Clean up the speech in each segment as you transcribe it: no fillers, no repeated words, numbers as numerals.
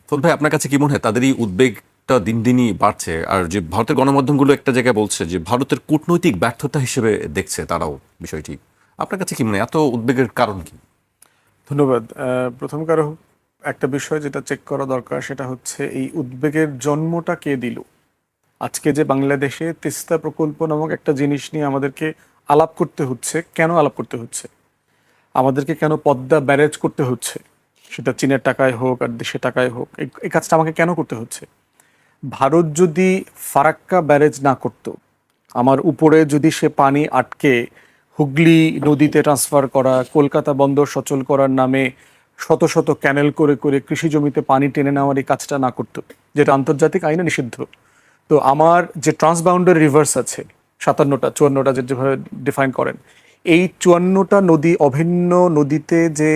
Phone ভাই, আপনার কাছে কি মনে হয় তাদের এই উদ্বেগটা দিন দিনই বাড়ছে? আর যে ভারতের গণমাধ্যমগুলো একটা জায়গায় বলছে যে ভারতের কূটনৈতিক ব্যর্থতা হিসেবে দেখছে তারাও বিষয়টি, আপনার কাছে কি মনে হয় এত উদ্বেগের কারণ কি? ধন্যবাদ। প্রথম কারো একটা বিষয় যেটা চেক করা দরকার সেটা হচ্ছে এই উদ্বেগের জন্মটা কে দিল। আজকে যে বাংলাদেশে তিস্তা প্রকল্প নামক একটা জিনিস নিয়ে আমাদেরকে আলাপ করতে হচ্ছে, কেন আলাপ করতে হচ্ছে, আমাদেরকে কেন পদ্মা ব্যারেজ করতে হচ্ছে, সেটা চীনের টাকায় হোক আর দেশের টাকায় হোক, এই কাজটা আমাকে কেন করতে হচ্ছে? ভারত যদি ফারাক্কা ব্যারেজ না করত, আমার উপরে যদি সে পানি আটকে হুগলি নদীতে ট্রান্সফার করা, কলকাতা বন্দর সচল করার নামে শত শত ক্যানেল করে করে কৃষি জমিতে পানি টেনে নেওয়ার এই কাজটা না করতো, যেটা আন্তর্জাতিক আইনে নিষিদ্ধ, তো আমার যে ট্রান্সবাউন্ডারি রিভার্স আছে 57টা 54টা যেভাবে ডিফাইন করেন, এই 54টা নদী অভিন্ন নদীতে যে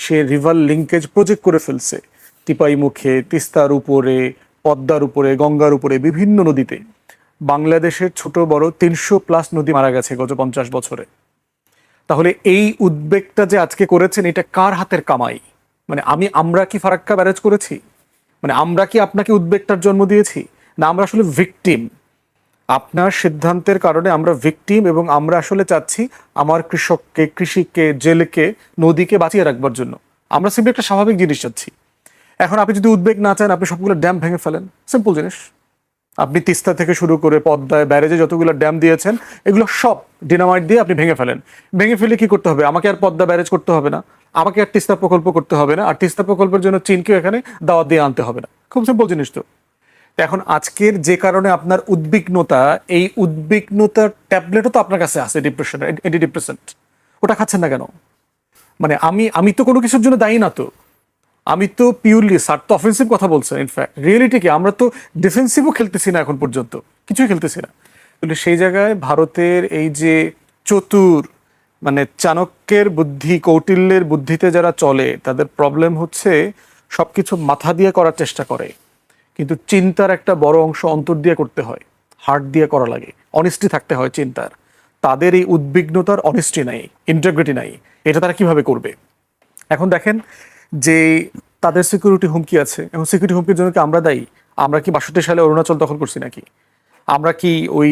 সে রিভার লিঙ্কেজ প্রজেক্ট করে ফেলছে, টিপাই মুখে, তিস্তার উপরে, পদ্মার উপরে, গঙ্গার উপরে, বিভিন্ন নদীতে বাংলাদেশের ছোট বড় 300+ নদী মারা গেছে গত 50 বছরে। তাহলে এই উদ্বেগটা যে আজকে করেছেন, এটা কার হাতের কামাই? মানে আমরা কি ফারাক্কা ব্যারেজ করেছি? মানে আমরা কি আপনাকে উদ্বেগটার জন্ম দিয়েছি? না, আমরা আসলে ভিকটিম। আপনার সিদ্ধান্তের কারণে আমরা ভিকটিম, এবং আমরা আসলে চাচ্ছি আমার কৃষককে, কৃষিকে, জেলেকে, নদীকে বাঁচিয়ে রাখবার জন্য আমরা সিম্পলি একটা স্বাভাবিক জিনিস চাচ্ছি। এখন আপনি যদি উদ্বেগ না চান, আপনি সবগুলো ড্যাম ভেঙে ফেলেন, সিম্পল জিনিস। আপনি তিস্তা থেকে শুরু করে পদ্মায় ব্যারেজে যতগুলো ড্যাম দিয়েছেন, এগুলো সব ডিনামাইট দিয়ে আপনি ভেঙে ফেলেন। ভেঙে ফেলে কি করতে হবে? আমাকে আর পদ্মা ব্যারেজ করতে হবে না, আমাকে আর তিস্তা প্রকল্প করতে হবে না, আর তিস্তা প্রকল্পের জন্য চীনকেও এখানে দাওয়াত দিয়ে আনতে হবে না। খুব সিম্পল জিনিস তো। এখন আজকের যে কারণে আপনার উদ্বিগ্নতা, এই উদ্বিগ্নতার ট্যাবলেটও তো আপনার কাছে আছে, ডিপ্রেশন, অ্যান্টি ডিপ্রেসেন্ট। ওটা খাচ্ছেন না কেন? মানে আমি তো কোনো কিছুর জন্য দায়ী না তো। আমি তো পিওরলি স্যার তো অফেন্সিভ কথা বলছেন। ইনফ্যাক্ট রিয়েলিটি কি, আমরা তো ডিফেন্সিভও খেলতেছি না এখন পর্যন্ত, কিছুই খেলতেছি না। কিন্তু সেই জায়গায় ভারতের এই যে চতুর, মানে চাণক্যের বুদ্ধি, কৌটিল্যের বুদ্ধিতে যারা চলে, তাদের প্রবলেম হচ্ছে সবকিছু মাথা দিয়ে করার চেষ্টা করে, কিন্তু চিন্তার একটা বড় অংশ অন্তর দিয়ে করতে হয়, হার্ট দিয়ে করা লাগে, অনেস্টি থাকতে হয় চিন্তার। তাদের এই উদ্বিগ্নতার অনেস্টি নাই, ইন্টিগ্রিটি নাই। এটা তারা কিভাবে করবে? এখন দেখেন যে তাদের সিকিউরিটি হুমকি আছে। এখন সিকিউরিটি হুমকির জন্য কি আমরা দায়ী? আমরা কি 62 সালে অরুণাচল দখল করছি নাকি? আমরা কি ওই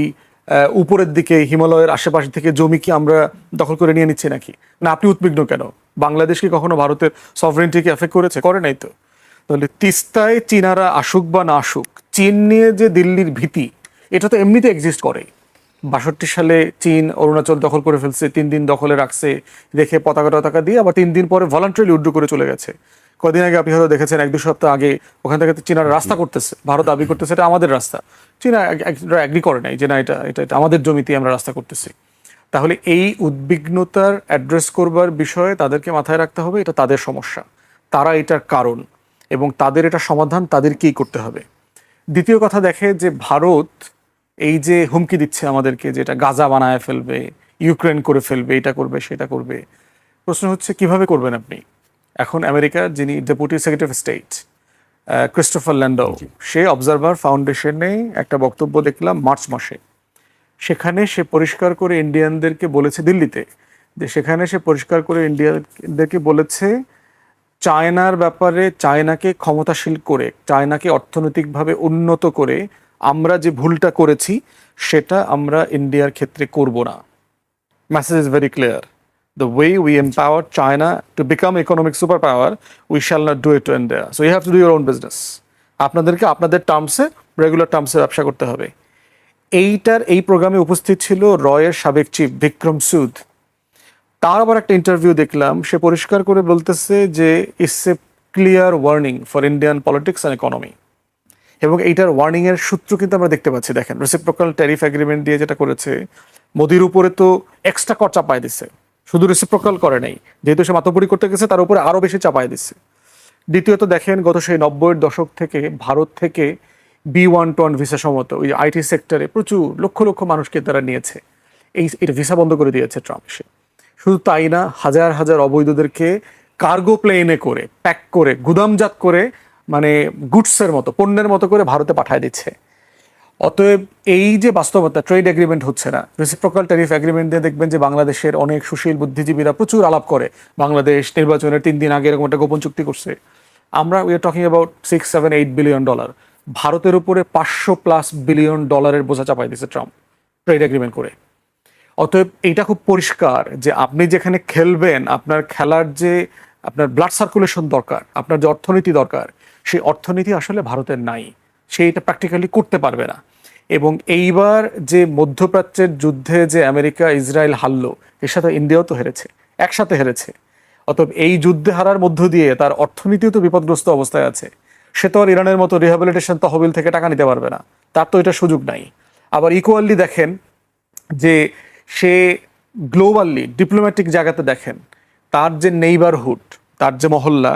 উপরের দিকে হিমালয়ের আশেপাশ থেকে জমি কি আমরা দখল করে নিয়ে নিচ্ছি নাকি? না, আপনি উদ্বিগ্ন কেন? বাংলাদেশ কি কখনো ভারতের সভরেন্টিকে এফেক্ট করেছে? করে নাই তো। তাহলে তিস্তায় চীনারা আসুক বা না আসুক, চীন নিয়ে যে দিল্লির ভীতি, এটা তো এমনিতে এক্সিস্ট করে। 62 সালে চীন অরুণাচল দখল করে ফেলছে, 3 দিন দখলে রাখছে, রেখে পতাকা টতাকা দিয়ে আবার 3 দিন পরে ভলান্টারিলি উড্ডু করে চলে গেছে। কদিন আগে আপনি হয়তো দেখেছেন, 1-2 সপ্তাহ আগে ওখান থেকে চীনারা রাস্তা করতেছে, ভারত দাবি করতেছে এটা আমাদের রাস্তা। চীনা অ্যাগ্রি করে নাই যে না, এটা এটা এটা আমাদের জমিতে আমরা রাস্তা করতেছি। তাহলে এই উদ্বিগ্নতার অ্যাড্রেস করবার বিষয়ে তাদেরকে মাথায় রাখতে হবে, এটা তাদের সমস্যা, তারা এটার কারণ, এবং তাদের এটা সমাধান তাদেরকেই করতে হবে। দ্বিতীয় কথা, দেখে যে ভারত এই যে হুমকি দিচ্ছে আমাদেরকে, যে এটা গাজা বানায় ফেলবে, ইউক্রেন করে ফেলবে, এটা করবে সেটা করবে, প্রশ্ন হচ্ছে কিভাবে করবেন আপনি? এখন আমেরিকার যিনি deputy secretary of state Christopher Landau, সে অবজারভার ফাউন্ডেশনে একটা বক্তব্য দেখলাম মার্চ মাসে। সেখানে সে পরিষ্কার করে ইন্ডিয়ানদেরকে বলেছে, দিল্লিতে, যে সেখানে সে পরিষ্কার করে ইন্ডিয়ানদেরকে বলেছে, চায়নার ব্যাপারে, চায়নাকে ক্ষমতাশীল করে, চায়নাকে অর্থনৈতিকভাবে উন্নত করে আমরা যে ভুলটা করেছি সেটা আমরা ইন্ডিয়ার ক্ষেত্রে করব না। Message is very clear. The way we empower China to become economic superpower, we shall not do it to India. So you have to do your own business. আপনাদেরকে আপনাদের টার্মসে, রেগুলার টার্মসে ব্যবসা করতে হবে। এই প্রোগ্রামে উপস্থিত ছিল রয়ের সাবেক চিফ বিক্রম সুদ। তার আবার একটা ইন্টারভিউ দেখলাম, সে পরিষ্কার করে বলতেছে যে it's a clear warning for Indian politics and economy. এবং এইটার ওয়ার্নিংয়ের সূত্র কিন্তু আমরা দেখতে পাচ্ছি। দেখেন, রেসিপ্রোকাল ট্যারিফ এগ্রিমেন্ট দিয়ে যেটা করেছে, মোদির উপরে তো এক্সট্রা কর চাপায় দিচ্ছে, শুধু রেসিপ্রোকাল করে নাই, যেহেতু সে মাতব্বরি করতে গেছে তার উপরে আরও বেশি চাপায় দিচ্ছে। দ্বিতীয়ত দেখেন, গত সেই 90-এর দশক থেকে ভারত থেকে B-121 ভিসা সমত ওই আইটি সেক্টরে প্রচুর লক্ষ লক্ষ মানুষকে তারা নিয়েছে। এটা ভিসা বন্ধ করে দিয়েছে ট্রাম্প এসে। শুধু তাই না, হাজার হাজার অবৈধদেরকে কার্গো প্লেনে করে, প্যাক করে, গুদামজাত করে, মানে গুডসের মতো, পণ্যের মতো করে ভারতে পাঠায় দিচ্ছে। অতএব এই যে বাস্তবতা, ট্রেড এগ্রিমেন্ট হচ্ছে না, রেসিপ্রোকাল ট্যারিফ এগ্রিমেন্ট দিয়ে দেখবেন যে বাংলাদেশের অনেক সুশীল বুদ্ধিজীবীরা প্রচুর আলাপ করে, বাংলাদেশ নির্বাচনের 3 দিন আগে এরকম একটা গোপন চুক্তি করছে, আমরা we are talking about 6-7-8 billion dollar. ভারতের উপরে 500+ বিলিয়ন ডলারের বোঝা চাপাই দিয়েছে ট্রাম্প ট্রেড এগ্রিমেন্ট করে। অতএব এইটা খুব পরিষ্কার যে আপনি যেখানে খেলবেন, আপনার খেলার যে আপনার ব্লাড সার্কুলেশন দরকার, আপনার যে অর্থনীতি দরকার, সেই অর্থনীতি আসলে ভারতের নাই। সে এটা প্র্যাকটিক্যালি করতে পারবে না। এবং এইবার যে মধ্যপ্রাচ্যের যুদ্ধে যে আমেরিকা ইসরায়েল হারলো, এর সাথে ইন্ডিয়াও তো হেরেছে, একসাথে হেরেছে। অতএব এই যুদ্ধে হারার মধ্য দিয়ে তার অর্থনীতিও তো বিপদগ্রস্ত অবস্থায় আছে। সে তো আর ইরানের মতো রিহ্যাবিলিটেশন তহবিল থেকে টাকা নিতে পারবে না, তার তো এটা সুযোগ নাই। আবার ইকুয়ালি দেখেন যে সে গ্লোবালি ডিপ্লোম্যাটিক জায়গাতে দেখেন তার যে নেইবারহুড, তার যে মহল্লা,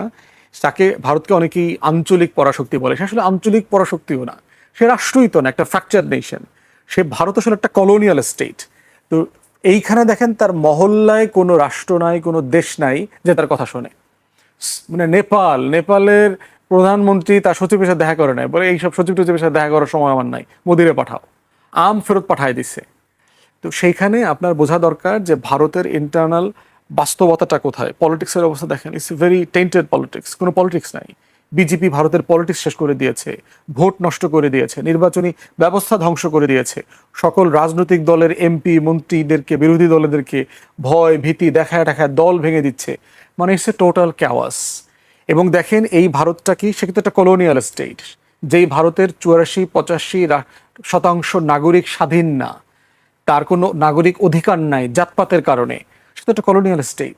তাকে ভারতকে অনেকেই আঞ্চলিক পরাশক্তি বলে। সে আসলে আঞ্চলিক পরাশক্তিও না, সে রাষ্ট্রই তো না, একটা ফ্র্যাকচার নেশন। সে ভারত আসলে একটা কলোনিয়াল স্টেট। তো এইখানে দেখেন তার মহল্লায় কোনো রাষ্ট্র নাই, কোনো দেশ নাই যে তার কথা শোনে। মানে নেপালের প্রধানমন্ত্রী তার সচিবের সাথে দেখা করে নাই, বলে এইসব সচিব টচিবের সাথে দেখা করার সময় আমার নাই, মোদিরে পাঠাও, ফেরত পাঠায় দিচ্ছে। তো সেইখানে আপনার বোঝা দরকার যে ভারতের ইন্টারনাল বাস্তবতাটা কোথায়। পলিটিক্সের অবস্থা দেখেন, ইটস ভেরি টেন্টেড পলিটিক্স, কোনো পলিটিক্স নাই। বিজেপি ভারতের পলিটিক্স শেষ করে দিয়েছে, ভোট নষ্ট করে দিয়েছে, নির্বাচনী ব্যবস্থা ধ্বংস করে দিয়েছে, সকল রাজনৈতিক দলের এমপি মন্ত্রীদেরকে, বিরোধী দলেদেরকে ভয় ভীতি দেখায় দেখায় দল ভেঙে দিচ্ছে। মানে ইটস এ টোটাল ক্যাওয়াস। এবং দেখেন এই ভারতটা কি, সে কিন্তু একটা কলোনিয়াল স্টেট, যেই ভারতের 84-85% নাগরিক স্বাধীন না, তার কোনো নাগরিক অধিকার নাই জাতপাতের কারণে। সেটা একটা কলোনিয়াল স্টেট।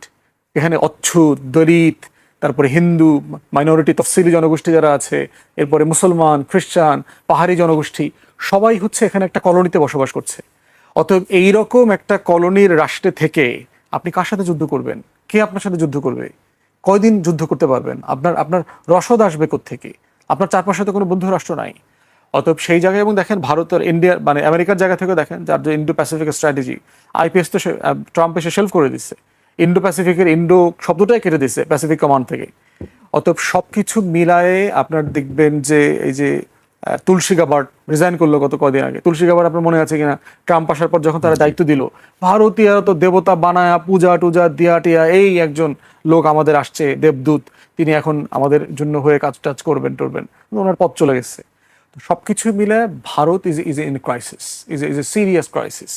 এখানে অচ্ছুত, দলিত, তারপরে হিন্দু মাইনরিটি, তফসিলি জনগোষ্ঠী যারা আছে, এরপরে মুসলমান, খ্রিস্টান, পাহাড়ি জনগোষ্ঠী, সবাই হচ্ছে এখানে একটা কলোনিতে বসবাস করছে। অতএব এইরকম একটা কলোনির রাষ্ট্রে থেকে আপনি কার সাথে যুদ্ধ করবেন? কে আপনার সাথে যুদ্ধ করবে? কয়দিন যুদ্ধ করতে পারবেন? আপনার আপনার রসদ আসবে কোত্থেকে? আপনার চারপাশে তো কোনো বন্ধু রাষ্ট্র নাই। অতএব সেই জায়গায়, এবং দেখেন ভারতের ইন্ডিয়ার মানে আমেরিকার জায়গা থেকে দেখেন, যার যে ইন্ডো প্যাসিফিক স্ট্র্যাটেজি, আইপিএস তো ট্রাম্প এসে শেলফ করে দিচ্ছে। ইন্ডো প্যাসিফিকের ইন্ডো শব্দটাই কেটে দিচ্ছে প্যাসিফিক কমান্ড থেকে। অতএব সব কিছু মিলায়ে আপনার দেখবেন যে এই যে তুলসী গাবার্ড রিজাইন করলো গত কদিন আগে। তুলসী গাবার্ড আপনার মনে আছে কিনা? ট্রাম্প আসার পর যখন তারা দায়িত্ব দিল, ভারতীয়রা তো দেবতা বানায়া পূজা টুজা দিয়া টিয়া, এই একজন লোক আমাদের আসছে দেবদূত, তিনি এখন আমাদের জন্য হয়ে কাজ টাজ করবেন টরবেন, ওনার পথ চলে গেছে। তো সবকিছু মিলে Bharat is in crisis, is a serious crisis.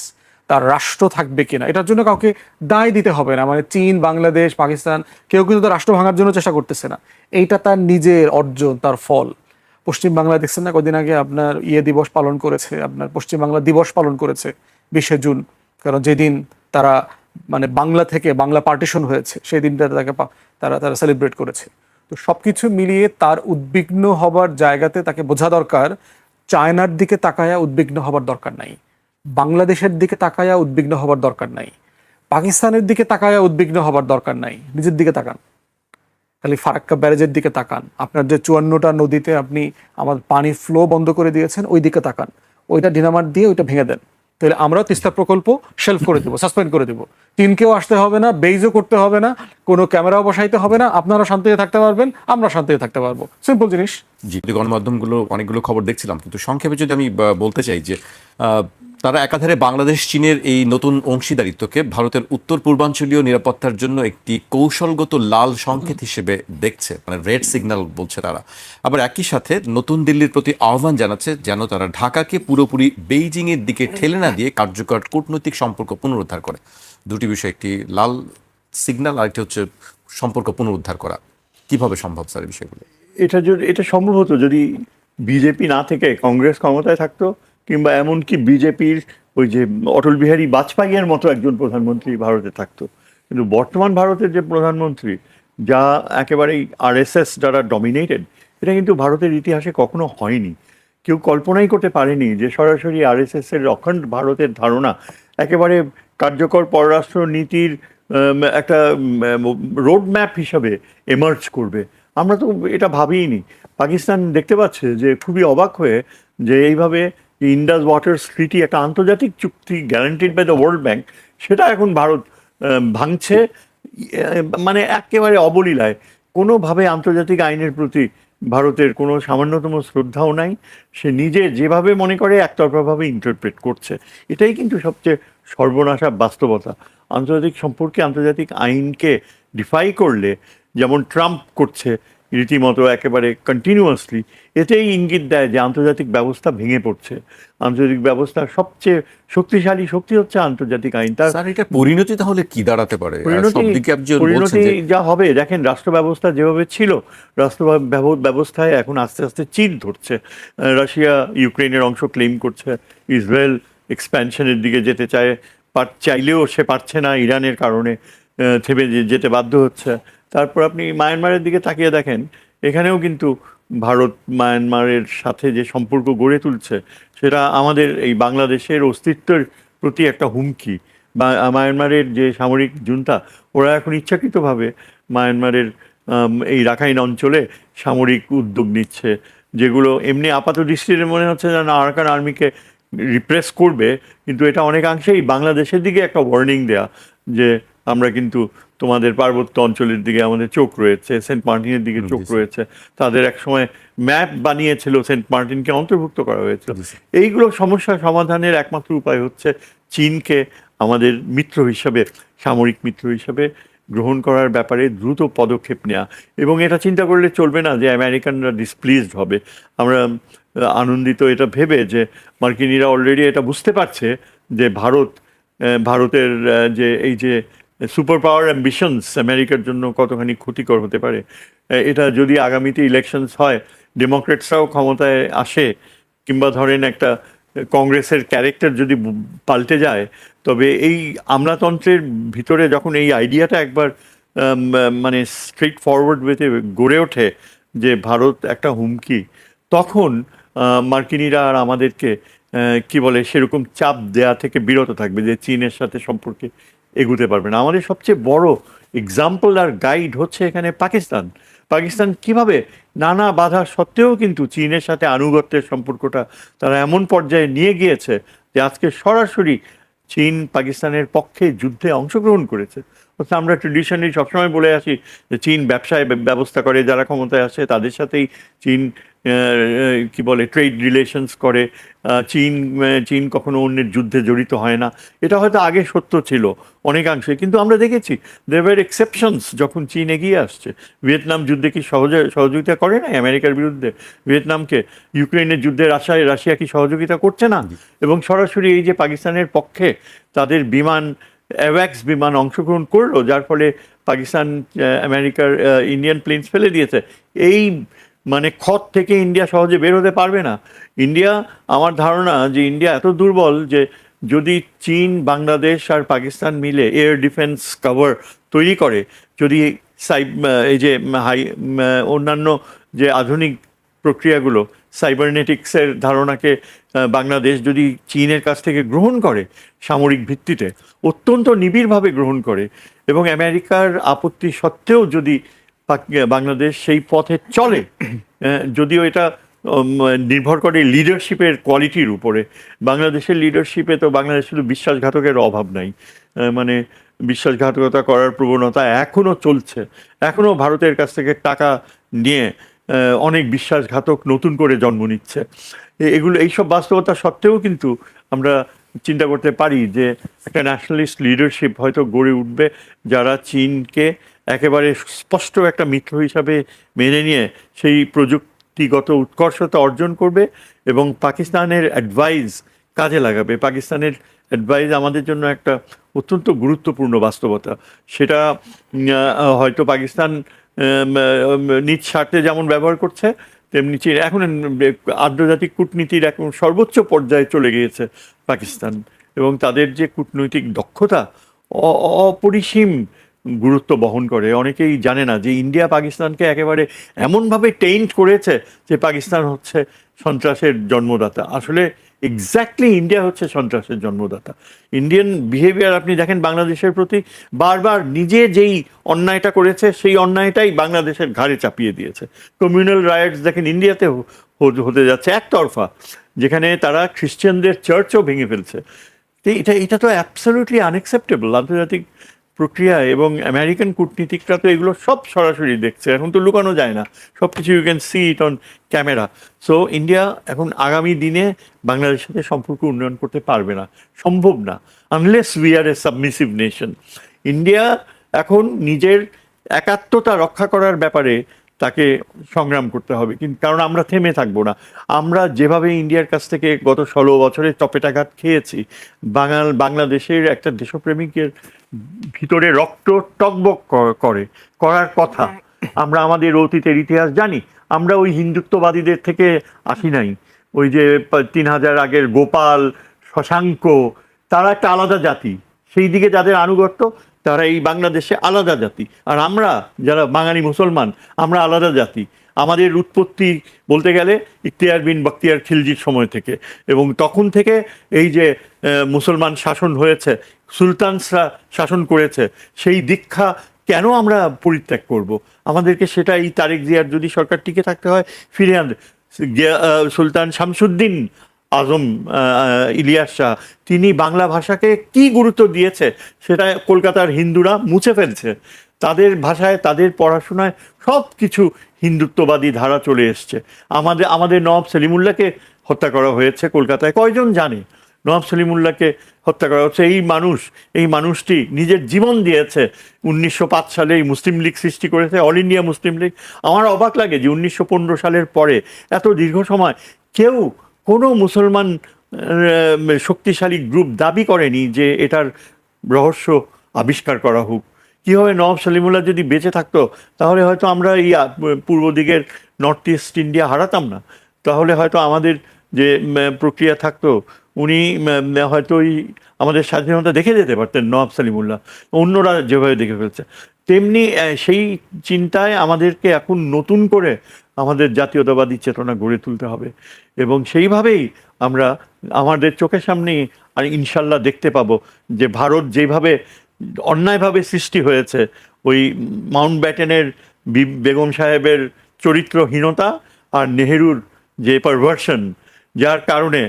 তার রাষ্ট্র থাকবে কিনা এটার জন্য কাউকে দায় দিতে হবে না। মানে চীন, বাংলাদেশ, পাকিস্তান কেউ কিন্তু তার রাষ্ট্র ভাঙার জন্য চেষ্টা করতেছে না। এইটা তার নিজের অর্জন, তার ফল। পশ্চিম বাংলা দেখছেন না, কদিন আগে আপনার দিবস পালন করেছে, আপনার পশ্চিম বাংলা দিবস পালন করেছে 20শে জুন। কারণ যেদিন তারা মানে বাংলা থেকে বাংলা পার্টিশন হয়েছে, সেই দিনটা তাকে তারা তারা সেলিব্রেট করেছে। তো সবকিছু মিলিয়ে তার উদ্বিগ্ন হবার জায়গাতে তাকে বোঝা দরকার, চায়নার দিকে তাকায়া উদ্বিগ্ন হবার দরকার নাই, বাংলাদেশের দিকে তাকায়া উদ্বিগ্ন হবার দরকার নাই, পাকিস্তানের দিকে তাকায়া উদ্বিগ্ন হবার দরকার নাই। নিজের দিকে তাকান, খালি ফারাক্কা ব্যারেজের দিকে তাকান। আপনার যে 54টা নদীতে আপনি আমার পানি ফ্লো বন্ধ করে দিয়েছেন, ওই দিকে তাকান, ওইটা ডিনামার দিয়ে ওইটা ভেঙে দেন। তাহলে আমরাও তিস্তা প্রকল্প শেলফ করে দেবো, সাসপেন্ড করে দেবো। চীনকেও আসতে হবে না, বেইজও করতে হবে না, কোনো ক্যামেরাও বসাইতে হবে না, আপনারা শান্তিতে থাকতে পারবেন, আমরা শান্তিতে থাকতে পারবো। সিম্পল জিনিস। জি, গণমাধ্যমগুলো অনেকগুলো খবর দেখছিলাম, কিন্তু সংক্ষেপে যদি আমি বলতে চাই যে তারা একাধারে বাংলাদেশ চীনের এই নতুন অংশীদারিত্বকে ভারতের উত্তর পূর্বাঞ্চলীয় নিরাপত্তার জন্য একটি কৌশলগত লাল সংকেত হিসেবে দেখছে, মানে রেড সিগন্যাল বলছে তারা। আবার একই সাথে নতুন দিল্লির প্রতি আহ্বান জানাচ্ছে যেন তারা ঢাকাকে পুরোপুরি বেইজিং এর দিকে ঠেলে না দিয়ে কার্যকর কূটনৈতিক সম্পর্ক পুনরুদ্ধার করে। দুটি বিষয়, একটি লাল সিগন্যাল আর একটি হচ্ছে সম্পর্ক পুনরুদ্ধার করা। কিভাবে সম্ভব স্যার এই বিষয়গুলো? এটা সম্ভব হতো যদি বিজেপি না থেকে কংগ্রেস ক্ষমতায় থাকতো, কিংবা এমনকি বিজেপির ওই যে অটল বিহারী বাজপেয়ীর মতো একজন প্রধানমন্ত্রী ভারতে থাকতো। কিন্তু বর্তমান ভারতের যে প্রধানমন্ত্রী, যা একেবারেই আরএসএস দ্বারা ডমিনেটেড, এটা কিন্তু ভারতের ইতিহাসে কখনো হয়নি। কেউ কল্পনাই করতে পারেনি যে সরাসরি আরএসএস এর অখণ্ড ভারতের ধারণা একেবারে কার্যকর পররাষ্ট্র নীতির একটা রোড ম্যাপ হিসাবে এমার্জ করবে। আমরা তো এটা ভাবিনি। পাকিস্তান দেখতে পাচ্ছে যে খুবই অবাক হয়ে যে এইভাবে ইন্ডাস ওয়াটার ট্রিটি, একটা আন্তর্জাতিক চুক্তি guaranteed by the World Bank, সেটা এখন ভারত ভাঙছে, মানে একেবারে অবলীলায়। কোনোভাবে আন্তর্জাতিক আইনের প্রতি ভারতের কোনো সামান্যতম শ্রদ্ধাও নাই। সে নিজে যেভাবে মনে করে একতরফাভাবে ইন্টারপ্রেট করছে। এটাই কিন্তু সবচেয়ে সর্বনাশা বাস্তবতা। আন্তর্জাতিক সম্পর্কে আন্তর্জাতিক আইনকে ডিফাই করলে, যেমন ট্রাম্প করছে, রীতিমতো একেবারে কন্টিনিউয়াসলি, এতেই ইঙ্গিত দেয় যে আন্তর্জাতিক ব্যবস্থা ভেঙে পড়ছে। আন্তর্জাতিক ব্যবস্থার সবচেয়ে শক্তিশালী শক্তি হচ্ছে আন্তর্জাতিক আইন। তার স্যার, এটা পরিণতি তাহলে কি দাঁড়াতে পারে? সব দিকে আপনি বলছেন পরিণতি যে যা হবে দেখেন, রাষ্ট্র ব্যবস্থা যেভাবে ছিল, রাষ্ট্র ব্যবস্থায় এখন আস্তে আস্তে চীন ধরছে। রাশিয়া ইউক্রেনের অংশ ক্লেম করছে, ইসরায়েল এক্সপ্যানশনের দিকে যেতে চায়, চাইলেও সে পারছে না ইরানের কারণে, থেমে যেতে বাধ্য হচ্ছে। তারপর আপনি মায়ানমারের দিকে তাকিয়ে দেখেন, এখানেও কিন্তু ভারত মায়ানমারের সাথে যে সম্পর্ক গড়ে তুলছে সেটা আমাদের এই বাংলাদেশের অস্তিত্বের প্রতি একটা হুমকি। বা মায়ানমারের যে সামরিক জুন্টা, ওরা এখন ইচ্ছাকৃতভাবে মায়ানমারের এই রাখাইন অঞ্চলে সামরিক উদ্যোগ নিচ্ছে, যেগুলো এমনি আপাত দৃষ্টিতে মনে হচ্ছে যে না, আরাকান আর্মিকে রিপ্রেস করবে, কিন্তু এটা অনেকাংশেই বাংলাদেশের দিকে একটা ওয়ার্নিং দেয়া যে আমরা কিন্তু তোমাদের পার্বত্য অঞ্চলের দিকে আমাদের চোখ রয়েছে, সেন্ট মার্টিনের দিকে চোখ রয়েছে। তাদের এক সময় ম্যাপ বানিয়েছিল, সেন্ট মার্টিনকে অন্তর্ভুক্ত করা হয়েছিল। এইগুলো সমস্যা সমাধানের একমাত্র উপায় হচ্ছে চীনকে আমাদের মিত্র হিসাবে, সামরিক মিত্র হিসাবে গ্রহণ করার ব্যাপারে দ্রুত পদক্ষেপ নেওয়া। এবং এটা চিন্তা করলে চলবে না যে আমেরিকানরা ডিসপ্লিজড হবে। আমরা আনন্দিত এটা ভেবে যে মার্কিনিরা অলরেডি এটা বুঝতে পারছে যে ভারতের যে এই যে সুপার পাওয়ার অ্যাম্বিশনস আমেরিকার জন্য কতখানি ক্ষতিকর হতে পারে। এটা যদি আগামীতে ইলেকশনস হয়, ডেমোক্রেটসরাও ক্ষমতায় আসে, কিংবা ধরেন একটা কংগ্রেসের ক্যারেক্টার যদি পাল্টে যায়, তবে এই আমলাতন্ত্রের ভিতরে যখন এই আইডিয়াটা একবার মানে স্ট্রেট ফরওয়ার্ড ওয়েতে গড়ে ওঠে যে ভারত একটা হুমকি, তখন মার্কিনিরা আর আমাদেরকে কি বলে সেরকম চাপ দেয়া থেকে বিরত থাকবে যে চীনের সাথে সম্পর্কে এগুতে পারবে না। আমাদের সবচেয়ে বড় এক্সাম্পল আর গাইড হচ্ছে এখানে পাকিস্তান। পাকিস্তান কিভাবে নানা বাধা সত্ত্বেও কিন্তু চীনের সাথে আনুগত্যের সম্পর্কটা তারা এমন পর্যায়ে নিয়ে গিয়েছে যে আজকে সরাসরি চীন পাকিস্তানের পক্ষে যুদ্ধে অংশগ্রহণ করেছে। অর্থাৎ আমরা ট্রেডিশনালি সবসময় বলে আসি যে চীন ব্যবসায় ব্যবস্থা করে, যারা ক্ষমতায় আসে তাদের সাথেই চীন কি বলে ট্রেড রিলেশনস করে। চীন কখনো অন্যের যুদ্ধে জড়িত হয় না। এটা হয়তো আগে সত্য ছিল অনেকাংশে, কিন্তু আমরা দেখেছি দেয়ার ওয়্যার এক্সেপশনস যখন চীন এগিয়ে আসছে। ভিয়েতনাম যুদ্ধে কি সহযোগিতা করে না আমেরিকার বিরুদ্ধে ভিয়েতনামকে? ইউক্রেনের যুদ্ধে রাশিয়া কি সহযোগিতা করছে না? এবং সরাসরি এই যে পাকিস্তানের পক্ষে তাদের বিমান, অ্যাওয়াক্স বিমান অংশগ্রহণ করলো, যার ফলে পাকিস্তান আমেরিকার ইন্ডিয়ান প্লেনস ফেলে দিয়েছে। এই মানে ক্ষত থেকে ইন্ডিয়া সহজে বের হতে পারবে না। ইন্ডিয়া, আমার ধারণা যে ইন্ডিয়া এত দুর্বল যে যদি চীন, বাংলাদেশ আর পাকিস্তান মিলে এয়ার ডিফেন্স কভার তৈরি করে, যদি এই যে অন্যান্য যে আধুনিক প্রক্রিয়াগুলো, সাইবারনেটিক্সের ধারণাকে বাংলাদেশ যদি চীনের কাছ থেকে গ্রহণ করে সামরিক ভিত্তিতে, অত্যন্ত নিবিড়ভাবে গ্রহণ করে, এবং আমেরিকার আপত্তি সত্ত্বেও যদি বাংলাদেশ সেই পথে চলে, যদিও এটা নির্ভর করে লিডারশিপের কোয়ালিটির উপরে। বাংলাদেশের লিডারশিপে তো বাংলাদেশ শুধু বিশ্বাসঘাতকের অভাব নাই, মানে বিশ্বাসঘাতকতা করার প্রবণতা এখনও চলছে। এখনও ভারতের কাছ থেকে টাকা নিয়ে অনেক বিশ্বাসঘাতক নতুন করে জন্ম নিচ্ছে। এইসব বাস্তবতা সত্ত্বেও কিন্তু আমরা চিন্তা করতে পারি যে একটা ন্যাশনালিস্ট লিডারশিপ হয়তো গড়ে উঠবে, যারা চীনকে একেবারে স্পষ্ট একটা মিত্র হিসাবে মেনে নিয়ে সেই প্রযুক্তিগত উৎকর্ষতা অর্জন করবে এবং পাকিস্তানের অ্যাডভাইস কাজে লাগাবে। পাকিস্তানের অ্যাডভাইস আমাদের জন্য একটা অত্যন্ত গুরুত্বপূর্ণ বাস্তবতা। সেটা হয়তো পাকিস্তান নিজ স্বার্থে যেমন ব্যবহার করছে, তেমনি চীন এখন আন্তর্জাতিক কূটনীতির এখন সর্বোচ্চ পর্যায়ে চলে গিয়েছে পাকিস্তান, এবং তাদের যে কূটনৈতিক দক্ষতা অপরিসীম গুরুত্ব বহন করে। অনেকেই জানে না যে ইন্ডিয়া পাকিস্তানকে একেবারে এমনভাবে টেইন্ট করেছে যে পাকিস্তান হচ্ছে সন্ত্রাসের জন্মদাতা। আসলে এক্স্যাক্টলি ইন্ডিয়া হচ্ছে সন্ত্রাসের জন্মদাতা। ইন্ডিয়ান বিহেভিয়ার আপনি দেখেন বাংলাদেশের প্রতি, বারবার নিজে যেই অন্যায়টা করেছে সেই অন্যায়টাই বাংলাদেশের ঘাড়ে চাপিয়ে দিয়েছে। কমিউনাল রাইটস দেখেন ইন্ডিয়াতে হতে যাচ্ছে একতরফা, যেখানে তারা খ্রিশ্চানদের চার্চও ভেঙে ফেলছে। এটা তো অ্যাবসলিউটলি আনএক্সেপ্টেবল আন্তর্জাতিক প্রক্রিয়া। এবং আমেরিকান কূটনীতিকরা তো এগুলো সব সরাসরি দেখছে, এখন তো লুকানো যায় না, সব কিছু you can see it on camera. So India এখন আগামী দিনে বাংলাদেশের সাথে সম্পর্ক উন্নয়ন করতে পারবে না, সম্ভব না, unless we are A submissive nation. India এখন নিজের একাত্মতা রক্ষা করার ব্যাপারে তাকে সংগ্রাম করতে হবে, কিন্তু কারণ আমরা থেমে থাকবো না। আমরা যেভাবে ইন্ডিয়ার কাছ থেকে গত 16 বছরে চপেটাঘাত খেয়েছি, বাংলাদেশের একটা দেশপ্রেমিকের ভিতরে রক্ত টকবক করার কথা। আমরা আমাদের অতীতের ইতিহাস জানি, আমরা ওই হিন্দুত্ববাদীদের থেকে আসি নাই। ওই যে 3000 আগের গোপাল, শশাঙ্ক, তারা একটা আলাদা জাতি, সেই দিকে যাদের আনুগত্য তারা এই বাংলাদেশে আলাদা জাতি। আর আমরা যারা বাঙালি মুসলমান, আমরা আলাদা জাতি। আমাদের উৎপত্তি বলতে গেলে ইখতিয়ার বিন বখতিয়ার খিলজির সময় থেকে, এবং তখন থেকে এই যে মুসলমান শাসন হয়েছে, সুলতানসরা শাসন করেছে, সেই দীক্ষা কেন আমরা পরিত্যাগ করব? আমাদেরকে সেটা এই তারেক জিয়ার যদি সরকার টিকে থাকতে হয় ফিরে আনতে। সুলতান শামসুদ্দিন আজম ইলিয়াস শাহ, তিনি বাংলা ভাষাকে কি গুরুত্ব দিয়েছে সেটা কলকাতার হিন্দুরা মুছে ফেলছে। তাদের ভাষায়, তাদের পড়াশোনায় সব কিছু হিন্দুত্ববাদী ধারা চলে এসছে। আমাদের নবাব সলিমুল্লাহকে হত্যা করা হয়েছে কলকাতায়, কয়জন জানে? নওয়াব সলিমুল্লাহকে হত্যা করা হচ্ছে। এই মানুষটি নিজের জীবন দিয়েছে। 1905 সালে এই মুসলিম লীগ সৃষ্টি করেছে, অল ইন্ডিয়া মুসলিম লীগ। আমার অবাক লাগে যে 1915 সালের পরে এত দীর্ঘ সময় কেউ, কোনো মুসলমান শক্তিশালী গ্রুপ দাবি করেনি যে এটার রহস্য আবিষ্কার করা হোক। কীভাবে নওয়াব সলিমুল্লাহ যদি বেঁচে থাকতো, তাহলে হয়তো আমরা এই পূর্ব দিকের নর্থ ইস্ট ইন্ডিয়া হারাতাম না। তাহলে হয়তো আমাদের যে প্রক্রিয়া থাকতো, উনি হয়তো ওই আমাদের স্বাধীনতা দেখে যেতে পারতেন নওয়াব সলিমুল্লাহ, অন্যরা যেভাবে দেখে ফেলছে। তেমনি সেই চিন্তায় আমাদেরকে এখন নতুন করে আমাদের জাতীয়তাবাদী চেতনা গড়ে তুলতে হবে, এবং সেইভাবেই আমরা আমাদের চোখের সামনেই আর ইনশাল্লাহ দেখতে পাবো যে ভারত যেভাবে অন্যায়ভাবে সৃষ্টি হয়েছে, ওই মাউন্ট ব্যাটেনের বেগম সাহেবের চরিত্রহীনতা আর নেহেরুর যে পারভার্সন, যার কারণে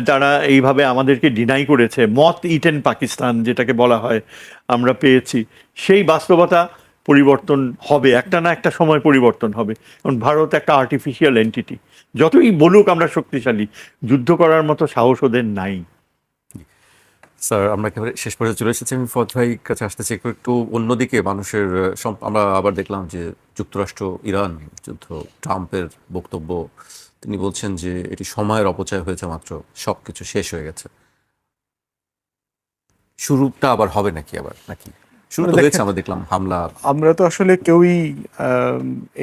তারা এইভাবে আমাদেরকে ডিনাই করেছে, মত ইটেন পাকিস্তান যেটাকে বলা হয়, আমরা পেয়েছি। সেই বাস্তবতা পরিবর্তন হবে, একটা না একটা সময় পরিবর্তন হবে। কারণ ভারত একটা আর্টিফিশিয়াল এন্টিটি, যতই বলুক আমরা শক্তিশালী, যুদ্ধ করার মতো সাহস ওদের নাই। স্যার, আমরা একেবারে শেষ পর্যায়ে চলে এসেছি। আমি ফত ভাই কাছে আসতে চাই একটু অন্যদিকে মানুষের আমরা আবার দেখলাম যে যুক্তরাষ্ট্র ইরান যুদ্ধ, ট্রাম্পের বক্তব্য, তিনি বলছেন যে এটি সময়ের অপচয় হয়েছে, মাত্র সবকিছু শেষ হয়ে গেছে। শুরুটা আবার হবে নাকি শুরু তো হয়েছে, আমরা দেখলাম হামলা। আমরা তো আসলে কেউই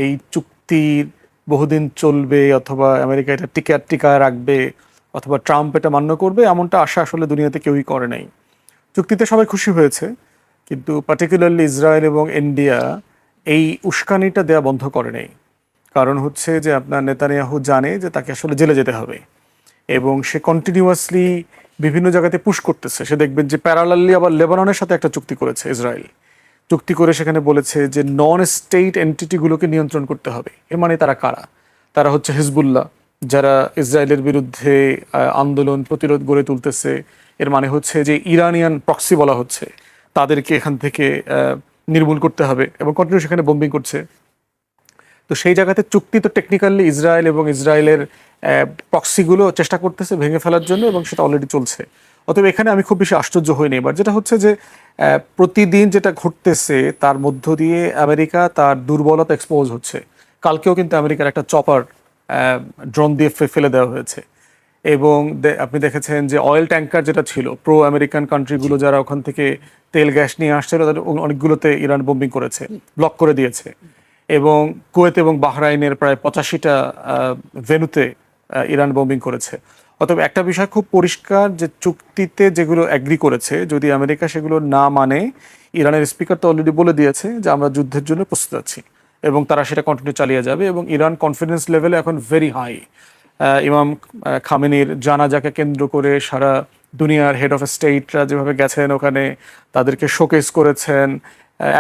এই চুক্তির বহুদিন চলবে অথবা আমেরিকা এটা টিকায় রাখবে অথবা ট্রাম্প এটা মান্য করবে এমনটা আশা আসলে দুনিয়াতে কেউই করে নাই। চুক্তিতে সবাই খুশি হয়েছে, কিন্তু পার্টিকুলারলি ইসরায়েল এবং ইন্ডিয়া এই উস্কানিটা দেওয়া বন্ধ করে নেই। কারণ হচ্ছে যে আপনার নেতানিয়াহু জানে যে তাকে আসলে জেলে যেতে হবে, এবং সে কন্টিনিউয়াসলি বিভিন্ন জায়গাতে পুশ করতেছে। সে দেখবেন যে প্যারালালি আবার লেবাননের সাথে একটা চুক্তি করেছে ইসরায়েল, চুক্তি করে সেখানে বলেছে যে নন স্টেট এন্টিটিগুলোকে নিয়ন্ত্রণ করতে হবে। এর মানে তারা কারা? তারা হচ্ছে হিজবুল্লাহ, যারা ইসরায়েলের বিরুদ্ধে আন্দোলন প্রতিরোধ গড়ে তুলতেছে। এর মানে হচ্ছে যে ইরানিয়ান প্রক্সি বলা হচ্ছে, তাদেরকে এখান থেকে নির্মূল করতে হবে, এবং কন্টিনিউ সেখানে বোম্বিং করছে। তো সেই জায়গাতে চুক্তি তো টেকনিক্যালি ইসরায়েল এবং ইসরায়েলের প্রক্সিগুলো চেষ্টা করতেছে ভেঙে ফেলার জন্য, এবং সেটা অলরেডি চলছে। অতএব এখানে আমি খুব বেশি আশ্চর্য হইনি। এবার যেটা হচ্ছে যে প্রতিদিন যেটা ঘটতেছে তার মধ্য দিয়ে আমেরিকা তার দুর্বলতা এক্সপোজ হচ্ছে। কালকেও কিন্তু আমেরিকার একটা চপার ড্রোন দিয়ে ফেলে দেওয়া হয়েছে, এবং আপনি দেখেছেন যে অয়েল ট্যাঙ্কার যেটা ছিল, প্রো আমেরিকান কান্ট্রিগুলো যারা ওখান থেকে তেল গ্যাস নিয়ে আসছিল, তাদের অনেকগুলোতে ইরান বোম্বিং করেছে, ব্লক করে দিয়েছে। এবং কুয়েত এবং বাহরাইনের প্রায় 85টা ভেন্যুতে ইরান বোম্বিং করেছে। অতএব একটা বিষয় খুব পরিষ্কার যে চুক্তিতে যেগুলো অ্যাগ্রি করেছে, যদি আমেরিকা সেগুলো না মানে, ইরানের স্পিকার তো অলরেডি বলে দিয়েছে যে আমরা যুদ্ধের জন্য প্রস্তুত আছি, এবং তারা সেটা কন্টিনিউ চালিয়ে যাবে। এবং ইরান কনফিডেন্স লেভেলে এখন ভেরি হাই। ইমাম খামেনির জানাজাকে কেন্দ্র করে সারা দুনিয়ার হেড অফ স্টেটরা যেভাবে গেছেন ওখানে, তাদেরকে শোকেস করেছেন,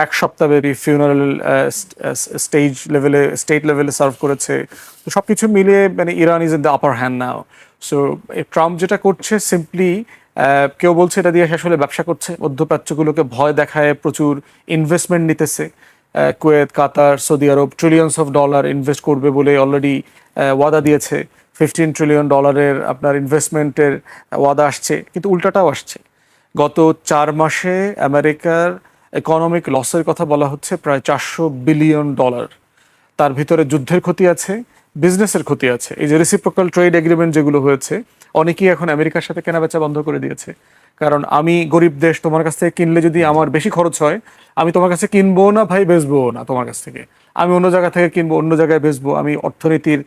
এক সপ্তাহব্যাপী ফিউনারাল স্টেট লেভেলে সার্ভ করেছে। তো সব কিছু মিলিয়ে মানে Iran is in the upper hand now. So Trump যেটা করছে সিম্পলি, কেউ বলছে এটা দিয়ে আসলে ব্যবসা করছে, মধ্যপ্রাচ্যগুলোকে ভয় দেখায় প্রচুর ইনভেস্টমেন্ট নিতেছে। Kuwait, Qatar, Saudi Arab trillions of dollar invest করবে বলে অলরেডি ওয়াদা দিয়েছে। $15 ট্রিলিয়ন আপনার ইনভেস্টমেন্টের ওয়াদা আসছে, কিন্তু উল্টাটাও আসছে। গত 4 মাসে আমেরিকার ইকোনমিক লসের কথা বলা হচ্ছে প্রায় $400 বিলিয়ন। তার ভিতরে যুদ্ধের ক্ষতি আছে, বিজনেসের ক্ষতি আছে। এই যে রেসিপ্রোকাল ট্রেড এগ্রিমেন্ট যেগুলো হয়েছে, অনেকেই এখন আমেরিকার সাথে কেনাবেচা বন্ধ করে দিয়েছে। কারণ আমি গরিব দেশ, তোমার কাছ থেকে কিনলে যদি আমার বেশি খরচ হয়, আমি তোমার কাছে কিনবো না ভাই, বেচবো না তোমার কাছ থেকে, আমি অন্য জায়গা থেকে কিনবো, অন্য জায়গায় বেচবো। আমি অর্থনীতির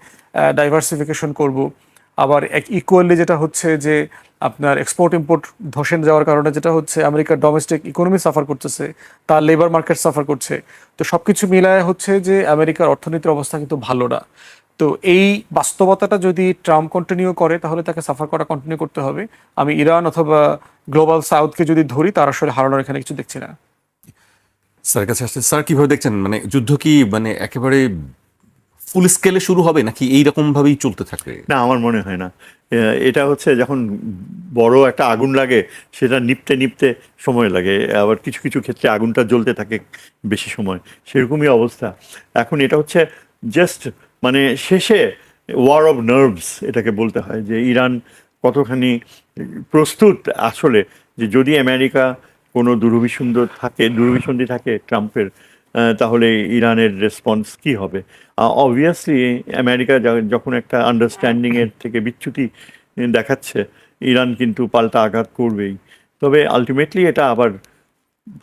ডাইভার্সিফিকেশন করব। আবার এক ইকুয়ালি যেটা হচ্ছে যে আপনার এক্সপোর্ট ইম্পোর্ট ধসে যাওয়ার কারণে যেটা হচ্ছে আমেরিকার ডোমেস্টিক ইকোনমি সাফার করতেছে, তার লেবার মার্কেট সাফার করছে। তো সবকিছু মিলায় হচ্ছে যে আমেরিকার অর্থনীতির অবস্থা কিন্তু ভালো না। তো এই বাস্তবতাটা যদি ট্রাম্প কন্টিনিউ করে, তাহলে তাকে সাফার করা কন্টিনিউ করতে হবে। আমি ইরান অথবা গ্লোবাল সাউথকে যদি ধরি, তার আসলে হারানোর এখানে কিছু দেখছি না। স্যারের কাছে আসছে। স্যার, কিভাবে দেখছেন, মানে যুদ্ধ কি মানে একেবারে ফুল স্কেলে শুরু হবে নাকি এইরকম ভাবেই চলতে থাকবে? না, আমার মনে হয় না। এটা হচ্ছে যখন বড় একটা আগুন লাগে, সেটা নিপতে নিপতে সময় লাগে, আবার কিছু কিছু ক্ষেত্রে আগুনটা জ্বলতে থাকে বেশি সময়, সেরকমই অবস্থা এখন। এটা হচ্ছে জাস্ট মানে শেষে ওয়ার অফ নার্ভস এটাকে বলতে হয়, যে ইরান কতখানি প্রস্তুত আসলে, যে যদি আমেরিকা কোনো দুরভিসন্ধি থাকে ট্রাম্পের, তাহলে ইরানের রেসপন্স কি হবে। অবভিয়াসলি আমেরিকা যখন একটা আন্ডারস্ট্যান্ডিংয়ের থেকে বিচ্যুতি দেখাচ্ছে, ইরান কিন্তু পাল্টা আঘাত করবেই। তবে আলটিমেটলি এটা আবার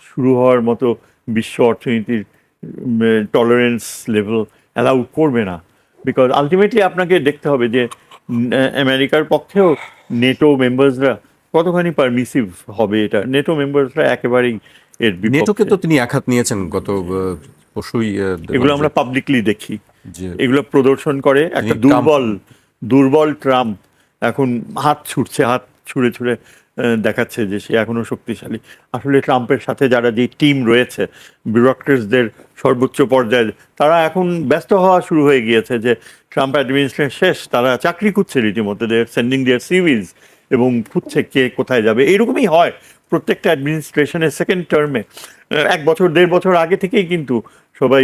শুরু হওয়ার মতো বিশ্ব অর্থনীতির টলারেন্স লেভেল অ্যালাউ করবে না। বিকজ আলটিমেটলি আপনাকে দেখতে হবে যে আমেরিকার পক্ষেও নেটো মেম্বার্সরা কতখানি পারমিসিভ হবে। এটা নেটো মেম্বার্সরা একেবারেই এর নেটোকে বিপক্ষে। তো তিনি আঘাত নিয়েছেন গত পরশুই। এগুলো আমরা পাবলিকলি দেখি, যে এগুলো প্রদর্শন করে একটা দুর্বল ট্রাম্প এখন হাত ছুঁড়ে ছুঁড়ে দেখাচ্ছে যে সে এখনো শক্তিশালী। আসলে ট্রাম্পের সাথে যারা যে টিম রয়েছে, ব্যুরোক্রেটসদের সর্বোচ্চ পর্যায়ে, তারা এখন ব্যস্ত হওয়া শুরু হয়ে গিয়েছে যে ট্রাম্প অ্যাডমিনিস্ট্রেশন শেষ, তারা চাকরি খুঁজছে রীতিমতো, দে সেন্ডিং দেয়ার সিভিজ, এবং খুঁজছে কে কোথায় যাবে। এইরকমই হয় প্রত্যেকটা অ্যাডমিনিস্ট্রেশনের সেকেন্ড টার্মে। 1 বছর 1.5 বছর আগে থেকেই কিন্তু সবাই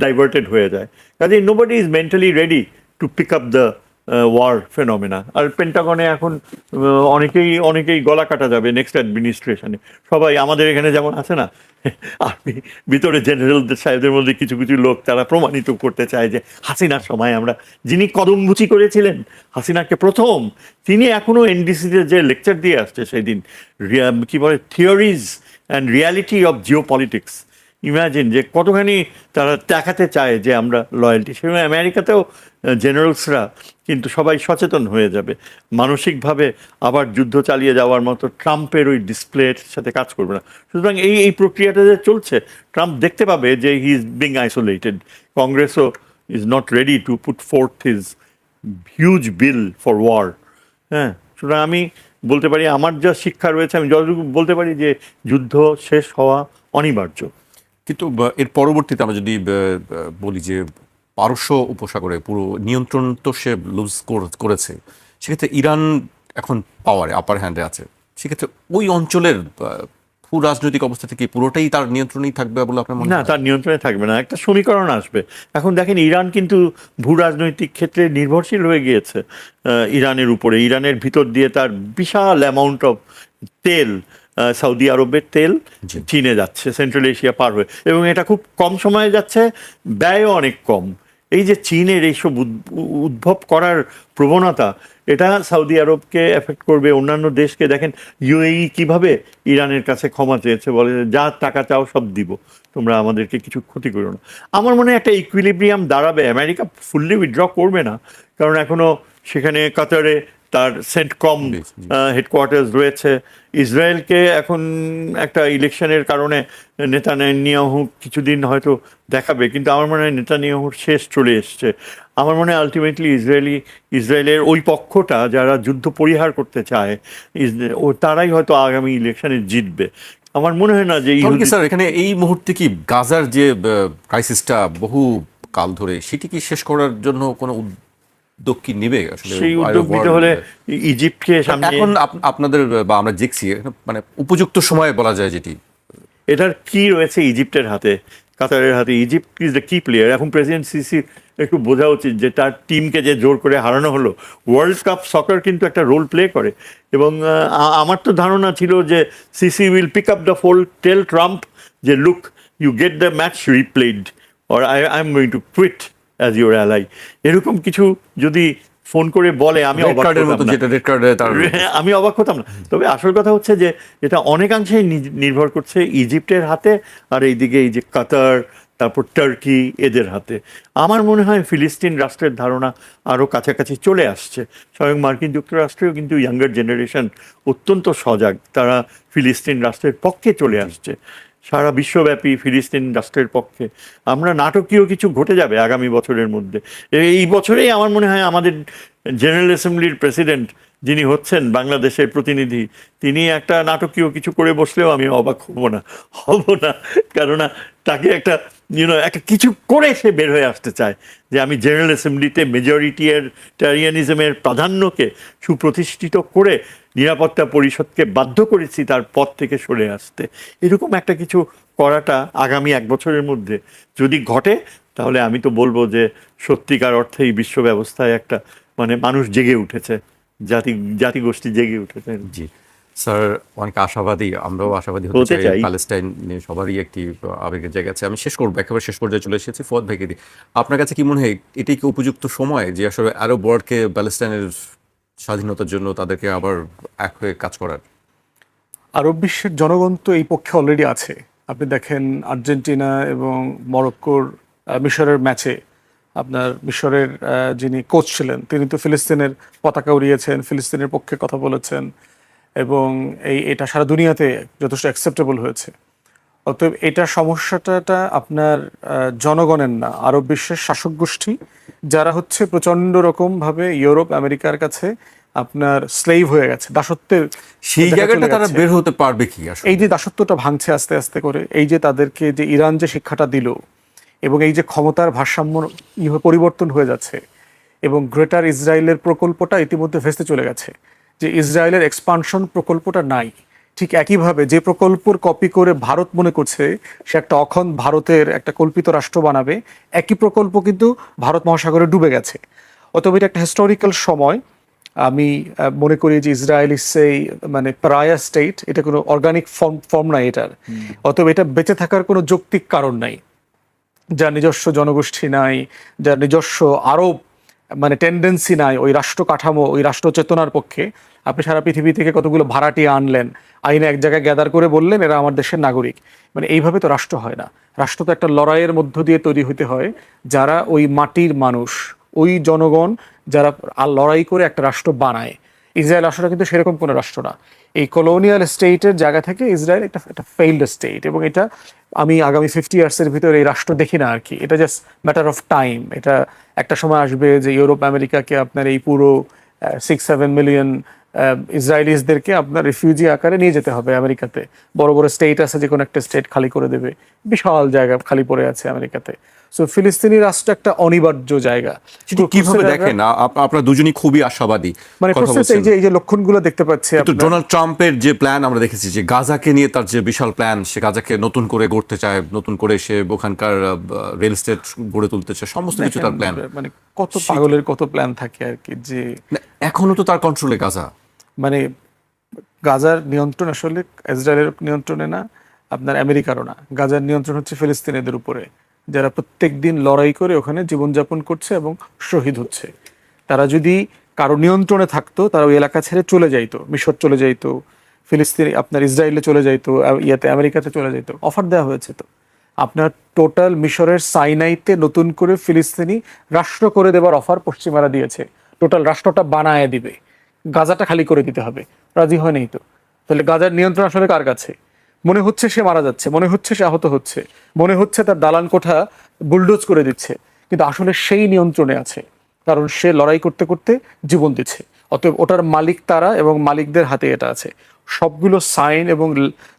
ডাইভার্টেড হয়ে যায়। কাজে nobody is mentally ready to pick up the war phenomena. আর পেন্টাগনে এখন অনেকেই গলা কাটা যাবে নেক্সট অ্যাডমিনিস্ট্রেশনে। সবাই আমাদের এখানে যেমন আছে না, আর্মি ভিতরে জেনারেলদের সাহেবদের মধ্যে কিছু কিছু লোক, তারা প্রমাণিত করতে চায় যে হাসিনার সময় আমরা, যিনি কদমবুচি করেছিলেন হাসিনাকে প্রথম, তিনি এখনও এনডিসিতে যে লেকচার দিয়ে আসছে সেই দিন, কি বলে, theories and reality of Jio politics. Imagine যে কতখানি তারা দেখাতে চায় যে আমরা লয়্যালটি। সেরকম আমেরিকাতেও জেনারেলসরা কিন্তু সবাই সচেতন হয়ে যাবে মানসিকভাবে, আবার যুদ্ধ চালিয়ে যাওয়ার মতো ট্রাম্পের ওই ডিসপ্লের সাথে কাজ করবে না। সুতরাং এই প্রক্রিয়াটা যে চলছে, ট্রাম্প দেখতে পাবে যে হি ইজ বিং আইসোলেটেড। কংগ্রেসও is not ready to put forth his huge bill for war. হ্যাঁ, সুতরাং আমি বলতে পারি, আমার যা শিক্ষা রয়েছে, আমি যতটুকু বলতে পারি যে যুদ্ধ শেষ হওয়া অনিবার্য। কিন্তু এর পরবর্তীতে আমরা যদি বলি যে পারস্য উপসাগরে পুরো নিয়ন্ত্রণ তো সে লুজ করেছে, সেক্ষেত্রে ইরান এখন পাওয়ারে আপার হ্যান্ডে আছে, সেক্ষেত্রে ওই অঞ্চলের ভূ রাজনৈতিক অবস্থা থেকে পুরোটাই তার নিয়ন্ত্রণেই থাকবে বলে আপনার মনে হয়? না, তার নিয়ন্ত্রণে থাকবে না, একটা সমীকরণ আসবে। এখন দেখেন, ইরান কিন্তু ভূ রাজনৈতিক ক্ষেত্রে নির্ভরশীল হয়ে গিয়েছে ইরানের উপরে। ইরানের ভিতর দিয়ে তার বিশাল অ্যামাউন্ট অফ তেল, সৌদি আরবের তেল চীনে যাচ্ছে, সেন্ট্রাল এশিয়া পার হয়ে, এবং এটা খুব কম সময়ে যাচ্ছে, ব্যয়ও অনেক কম। এই যে চীনের এইসব উদ্ভব করার প্রবণতা, এটা সৌদি আরবকে এফেক্ট করবে, অন্যান্য দেশকে। দেখেন ইউএই কিভাবে ইরানের কাছে ক্ষমা চেয়েছে, বলে যা টাকা চাও সব দিব, তোমরা আমাদেরকে কিছু ক্ষতি করো না। আমার মনে হয় একটা ইকুইলিব্রিয়াম দাঁড়াবে। আমেরিকা ফুললি উইথড্র করবে না, কারণ এখনো সেখানে কাতারে তার সেন্টকম হেডকোয়ার্টার্স রয়েছে। ইসরায়েলকে এখন একটা ইলেকশনের কারণে নেতানিয়াহু কিছুদিন হয়তো দেখাবে, কিন্তু আমার মনে হয় নেতানিয়াহুর শেষ চলে এসছে। আমার মনে হয় আলটিমেটলি ইসরায়েলের ওই পক্ষটা যারা যুদ্ধ পরিহার করতে চায়, তারাই হয়তো আগামী ইলেকশনে জিতবে। আমার মনে হয় না যে স্যার এখানে এই মুহূর্তে কি গাজার যে ক্রাইসিসটা বহু কাল ধরে, সেটি কি শেষ করার জন্য কোনো উদ্যোগ কি নেবে? আসলে সেই উদ্যোগ নিতে হলে ইজিপ্টকে সামনে, এখন আপনাদের বা আমরা দেখছি মানে উপযুক্ত সময় বলা যায় যেটি, এটার কি রয়েছে ইজিপ্টের হাতে, কাতারের হাতে। ইজিপ্ট ইজ দ্য কি প্লেয়ার। এখন প্রেসিডেন্ট সিসি একটু বোঝা উচিত যে তার টিমকে যে জোর করে হারানো হলো, ওয়ার্ল্ড কাপ সকার কিন্তু একটা রোল প্লে করে। এবং আমার তো ধারণা ছিল যে Sisi will pick up the fall, tell Trump যে look, you get the match replayed or I am going to quit as your ally, এরকম কিছু যদি ফোন করে বলে আমি রেড অবাক কার্ডের হতাম মতো, না। যেটা রেড কার্ডে তার আমি অবাক হতাম না। তবে আসল কথা হচ্ছে যে এটা অনেকাংশেই নির্ভর করছে ইজিপ্টের হাতে, আর এইদিকে এই যে কাতার, তারপর টার্কি, এদের হাতে। আমার মনে হয় ফিলিস্তিন রাষ্ট্রের ধারণা আরও কাছাকাছি চলে আসছে। স্বয়ং মার্কিন যুক্তরাষ্ট্রেও কিন্তু ইয়াঙ্গার জেনারেশন অত্যন্ত সজাগ, তারা ফিলিস্তিন রাষ্ট্রের পক্ষে চলে আসছে, সারা বিশ্বব্যাপী ফিলিস্তিন রাষ্ট্রের পক্ষে। আমরা নাটকীয় কিছু ঘটে যাবে আগামী বছরের মধ্যে। এই বছরেই আমার মনে হয় আমাদের জেনারেল অ্যাসেম্বলির প্রেসিডেন্ট যিনি হচ্ছেন বাংলাদেশের প্রতিনিধি, তিনি একটা নাটকীয় কিছু করে বসলেও আমি অবাক হব না, কেননা তাকে একটা একটা কিছু করে সে বের হয়ে আসতে চায় যে আমি জেনারেল অ্যাসেম্বলিতে মেজরিটিয়ারিয়ানিজমের প্রাধান্যকে সুপ্রতিষ্ঠিত করে নিরাপত্তা পরিষদকে বাধ্য করেছি তার পদ থেকে সরে আসতে। এরকম একটা কিছু করাটা আগামী এক বছরের মধ্যে যদি ঘটে, তাহলে আমি তো বলবো যে সত্যিকার অর্থেই বিশ্ব ব্যবস্থায় একটা মানুষ জেগে উঠেছে, জাতিগোষ্ঠী জেগে উঠেছে। জি স্যার, অনেক আশাবাদী, আমরাও আশাবাদী হতে হতে চাই। চাই। প্যালেস্টাইন নিয়ে সবারই একটি আবেগের জায়গা আছে। আমি শেষ করবো, একেবারে শেষ পর্যায়ে চলে এসেছি। ফুয়াদ ভাইকে দিই, আপনার কাছে কি মনে হয় এটাই কি উপযুক্ত সময় যে আসলে আরব ওয়ার্ল্ডকে প্যালেস্টাইনের স্বাধীনতার জন্য তাদেরকে আবার এক হয়ে কাজ করার? আরব বিশ্বের জনগণ তো এই পক্ষে অলরেডি আছে। আপনি দেখেন আর্জেন্টিনা এবং মরক্কোর মিশরের ম্যাচে আপনার মিশরের যিনি কোচ ছিলেন তিনি তো ফিলিস্তিনের পতাকা উড়িয়েছেন, ফিলিস্তিনের পক্ষে কথা বলেছেন, এবং এটা সারা দুনিয়াতে যথেষ্ট অ্যাকসেপ্টেবল হয়েছে। অতএব এটা সমস্যাটা আপনার জনগণের না, আরব বিশ্বের শাসক গোষ্ঠী যারা হচ্ছে প্রচণ্ড রকমভাবে ইউরোপ আমেরিকার কাছে আপনার স্লেভ হয়ে গেছে, দাসত্বের সেই জায়গায় জায়গাটা চলে তারা গেছে। বের হতে পারবে কি আসলে? এই যে দাসত্বটা ভাঙছে আস্তে আস্তে করে, এই যে তাদেরকে যে ইরান যে শিক্ষাটা দিল, এবং এই যে ক্ষমতার ভারসাম্য পরিবর্তন হয়ে যাচ্ছে, এবং গ্রেটার ইসরায়েলের প্রকল্পটা ইতিমধ্যে ভেস্তে চলে গেছে, যে ইসরায়েলের এক্সপানশন প্রকল্পটা নাই। ঠিক একইভাবে যে প্রকল্পর কপি করে ভারত মনে করছে সে একটা অখণ্ড ভারতের একটা কল্পিত রাষ্ট্র বানাবে, একই প্রকল্প কিন্তু ভারত মহাসাগরে ডুবে গেছে। অতএব এটা একটা হিস্টোরিক্যাল সময়। আমি মনে করি যে ইসরায়েল ইজ সেই প্রায়া স্টেট, এটা কোনো অর্গানিক ফর্ম নাই এটার। অতএব এটা বেঁচে থাকার কোনো যৌক্তিক কারণ নাই, যার নিজস্ব জনগোষ্ঠী নাই, যার নিজস্ব আরব টেন্ডেন্সি নাই ওই রাষ্ট্র কাঠামো, ওই রাষ্ট্র চেতনার পক্ষে। আপনি সারা পৃথিবী থেকে কতগুলো ভাড়াটিয়া আনলেন, আইনে এক জায়গায় গ্যাদার করে বললেন এরা আমার দেশের নাগরিক। এইভাবে তো রাষ্ট্র হয় না। রাষ্ট্র তো একটা লড়াইয়ের মধ্য দিয়ে তৈরি হতে হয়, যারা ওই মাটির মানুষ, ওই জনগণ যারা লড়াই করে একটা রাষ্ট্র বানায়। ইসরায়েল আসলে কিন্তু সেরকম কোনো রাষ্ট্র না। এই কলোনিয়াল স্টেটের জায়গা থেকে ইসরায়েল একটা ফেইল্ড স্টেট, এবং এটা আমি আগামী 50 ইয়ার্সের ভিতরে এই রাষ্ট্র দেখি না আর কি। এটা জাস্ট ম্যাটার অফ টাইম। এটা একটা সময় আসবে যে ইউরোপ আমেরিকাকে আপনার এই পুরো 6-7 মিলিয়ন ইসরায়েলিসদেরকে আপনার রিফিউজি আকারে নিয়ে যেতে হবে আমেরিকাতে। বড় বড় স্টেট আছে, যে কোনো একটা স্টেট খালি করে দেবে, বিশাল জায়গা খালি পড়ে আছে আমেরিকাতে। সো ফিলিস্তিনি রাষ্ট্র একটা অনিবার্য জায়গা। সেটা কিভাবে দেখেন? আপনারা দুজনই খুবই আশাবাদী কথা প্রসেস, বলছেন। এই যে লক্ষণগুলো দেখতে পাচ্ছি। কিন্তু ডোনাল্ড ট্রাম্পের যে প্ল্যান আমরা দেখেছি, যে গাজাকে নিয়ে তার যে বিশাল প্ল্যান, সে গাজাকে নতুন করে গড়তে চায়, নতুন করে সে ওখানকার রেল স্টেট গড়ে তুলতে চায়, সমস্ত কিছু তার প্ল্যান। কত পাগলের কত প্ল্যান থাকে আর কি। যে এখনো তো তার কন্ট্রোলে গাজা, গাজার নিয়ন্ত্রণ আসলে ইসরায়েলের নিয়ন্ত্রণে না, আপনার আমেরিকারও না। গাজার নিয়ন্ত্রণ হচ্ছে ফিলিস্তিনিদের উপরে, যারা প্রত্যেক দিন লড়াই করে ওখানে জীবনযাপন করছে এবং শহীদ হচ্ছে। তারা যদি কারো নিয়ন্ত্রণে থাকতো, তারা ওই এলাকা ছেড়ে চলে যাইতো, মিশর চলে যাইতো, ফিলিস্তিনি আপনার ইসরায়েলে চলে যাইতো, আমেরিকাতে চলে যাইতো। অফার দেওয়া হয়েছে তো আপনার টোটাল মিশরের সাইনাইতে নতুন করে ফিলিস্তিনি রাষ্ট্র করে দেওয়ার অফার পশ্চিমারা দিয়েছে। টোটাল রাষ্ট্রটা বানায় দিবে, গাজাটা খালি করে দিতে হবে। রাজি হয় নাই তো। তাহলে গাজার নিয়ন্ত্রণ আসলে কার কাছে? মনে হচ্ছে সে মারা যাচ্ছে, মনে হচ্ছে সে আহত হচ্ছে, মনে হচ্ছে তার দালান কোঠা বুলডোজ করে দিচ্ছে, কিন্তু আসলে সেই নিয়ন্ত্রণে আছে, কারণ সে লড়াই করতে করতে জীবন দিচ্ছে। অতএব ওটার মালিক তারা, এবং মালিকদের হাতে এটা আছে। সবগুলো সাইন এবং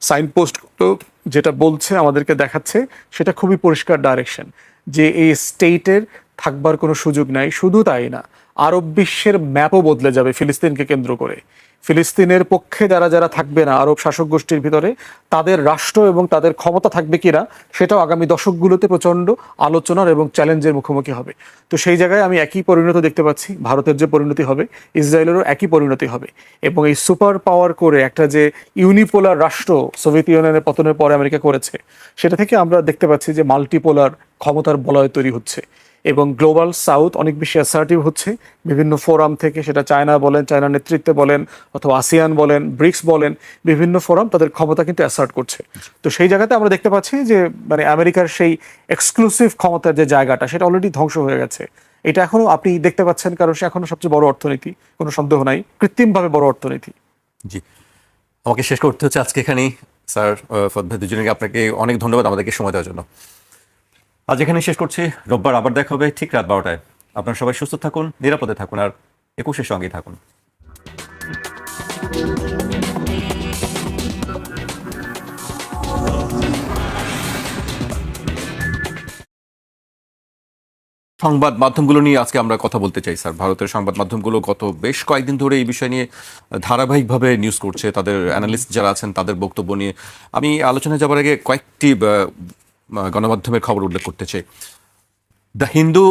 সাইন পোস্ট তো যেটা বলছে আমাদেরকে দেখাচ্ছে, সেটা খুবই পরিষ্কার ডাইরেকশন যে এই স্টেটের থাকবার কোনো সুযোগ নাই। শুধু তাই না, আরব বিশ্বের ম্যাপও বদলে যাবে ফিলিস্তিনকে কেন্দ্র করে। ফিলিস্তিনের পক্ষে যারা যারা থাকবে না আরব শাসক গোষ্ঠীর ভিতরে, তাদের রাষ্ট্র এবং তাদের ক্ষমতা থাকবে কিনা সেটাও আগামী দশকগুলোতে প্রচন্ড আলোচনার এবং চ্যালেঞ্জের মুখোমুখি হবে। তো সেই জায়গায় আমি একই পরিণতি দেখতে পাচ্ছি, ভারতের যে পরিণতি হবে ইসরায়েলেরও একই পরিণতি হবে। এবং এই সুপার পাওয়ার করে একটা যে ইউনিপোলার রাষ্ট্র সোভিয়েত ইউনিয়নের পতনের পরে আমেরিকা করেছে, সেটা থেকে আমরা দেখতে পাচ্ছি যে মাল্টিপোলার ক্ষমতার বলয় তৈরি হচ্ছে এবং গ্লোবাল সাউথ অনেক বেশি অ্যাসার্টিভ হচ্ছে বিভিন্ন ফোরাম থেকে, সেটা চায়না বলেন, চায়নার নেতৃত্বে বলেন, অথবা আসিয়ান বলেন, ব্রিক্স বলেন, বিভিন্ন ফোরাম তাদের ক্ষমতা কিন্তু অ্যাসার্ট করছে। তো সেই জায়গাতে আমরা দেখতে পাচ্ছি যে মানে আমেরিকার সেই এক্সক্লুসিভ ক্ষমতার যে জায়গাটা সেটা অলরেডি ধ্বংস হয়ে গেছে। এটা এখনো আপনি দেখতে পাচ্ছেন, কারণ সে এখনো সবচেয়ে বড় অর্থনীতি, কোনো সন্দেহ নাই, কৃত্রিমভাবে বড় অর্থনীতি। জি, আমাকে শেষ করতে হচ্ছে আজকে এখানেই। স্যার, ফদ ভাই, দুজনকে আপনাকে অনেক ধন্যবাদ আমাদেরকে সময় দেওয়ার জন্য। আজ এখানে শেষ করছি। রোববার আবার দেখা হবে ঠিক রাত 12টায়। আপনারা সবাই সুস্থ থাকুন, নিরাপদে থাকুন, আর 21-এর সঙ্গেই থাকুন। সংবাদ মাধ্যমগুলো নিয়ে আজকে আমরা কথা বলতে চাই স্যার। ভারতের সংবাদ মাধ্যমগুলো গত বেশ কয়েকদিন ধরে এই বিষয় নিয়ে ধারাবাহিকভাবে নিউজ করছে, তাদের অ্যানালিস্ট যারা আছেন তাদের বক্তব্য নিয়ে। আমি আলোচনায় যাবার আগে কয়েকটি গণমাধ্যমের খবর উল্লেখ করতে চাই। দ্য হিন্দু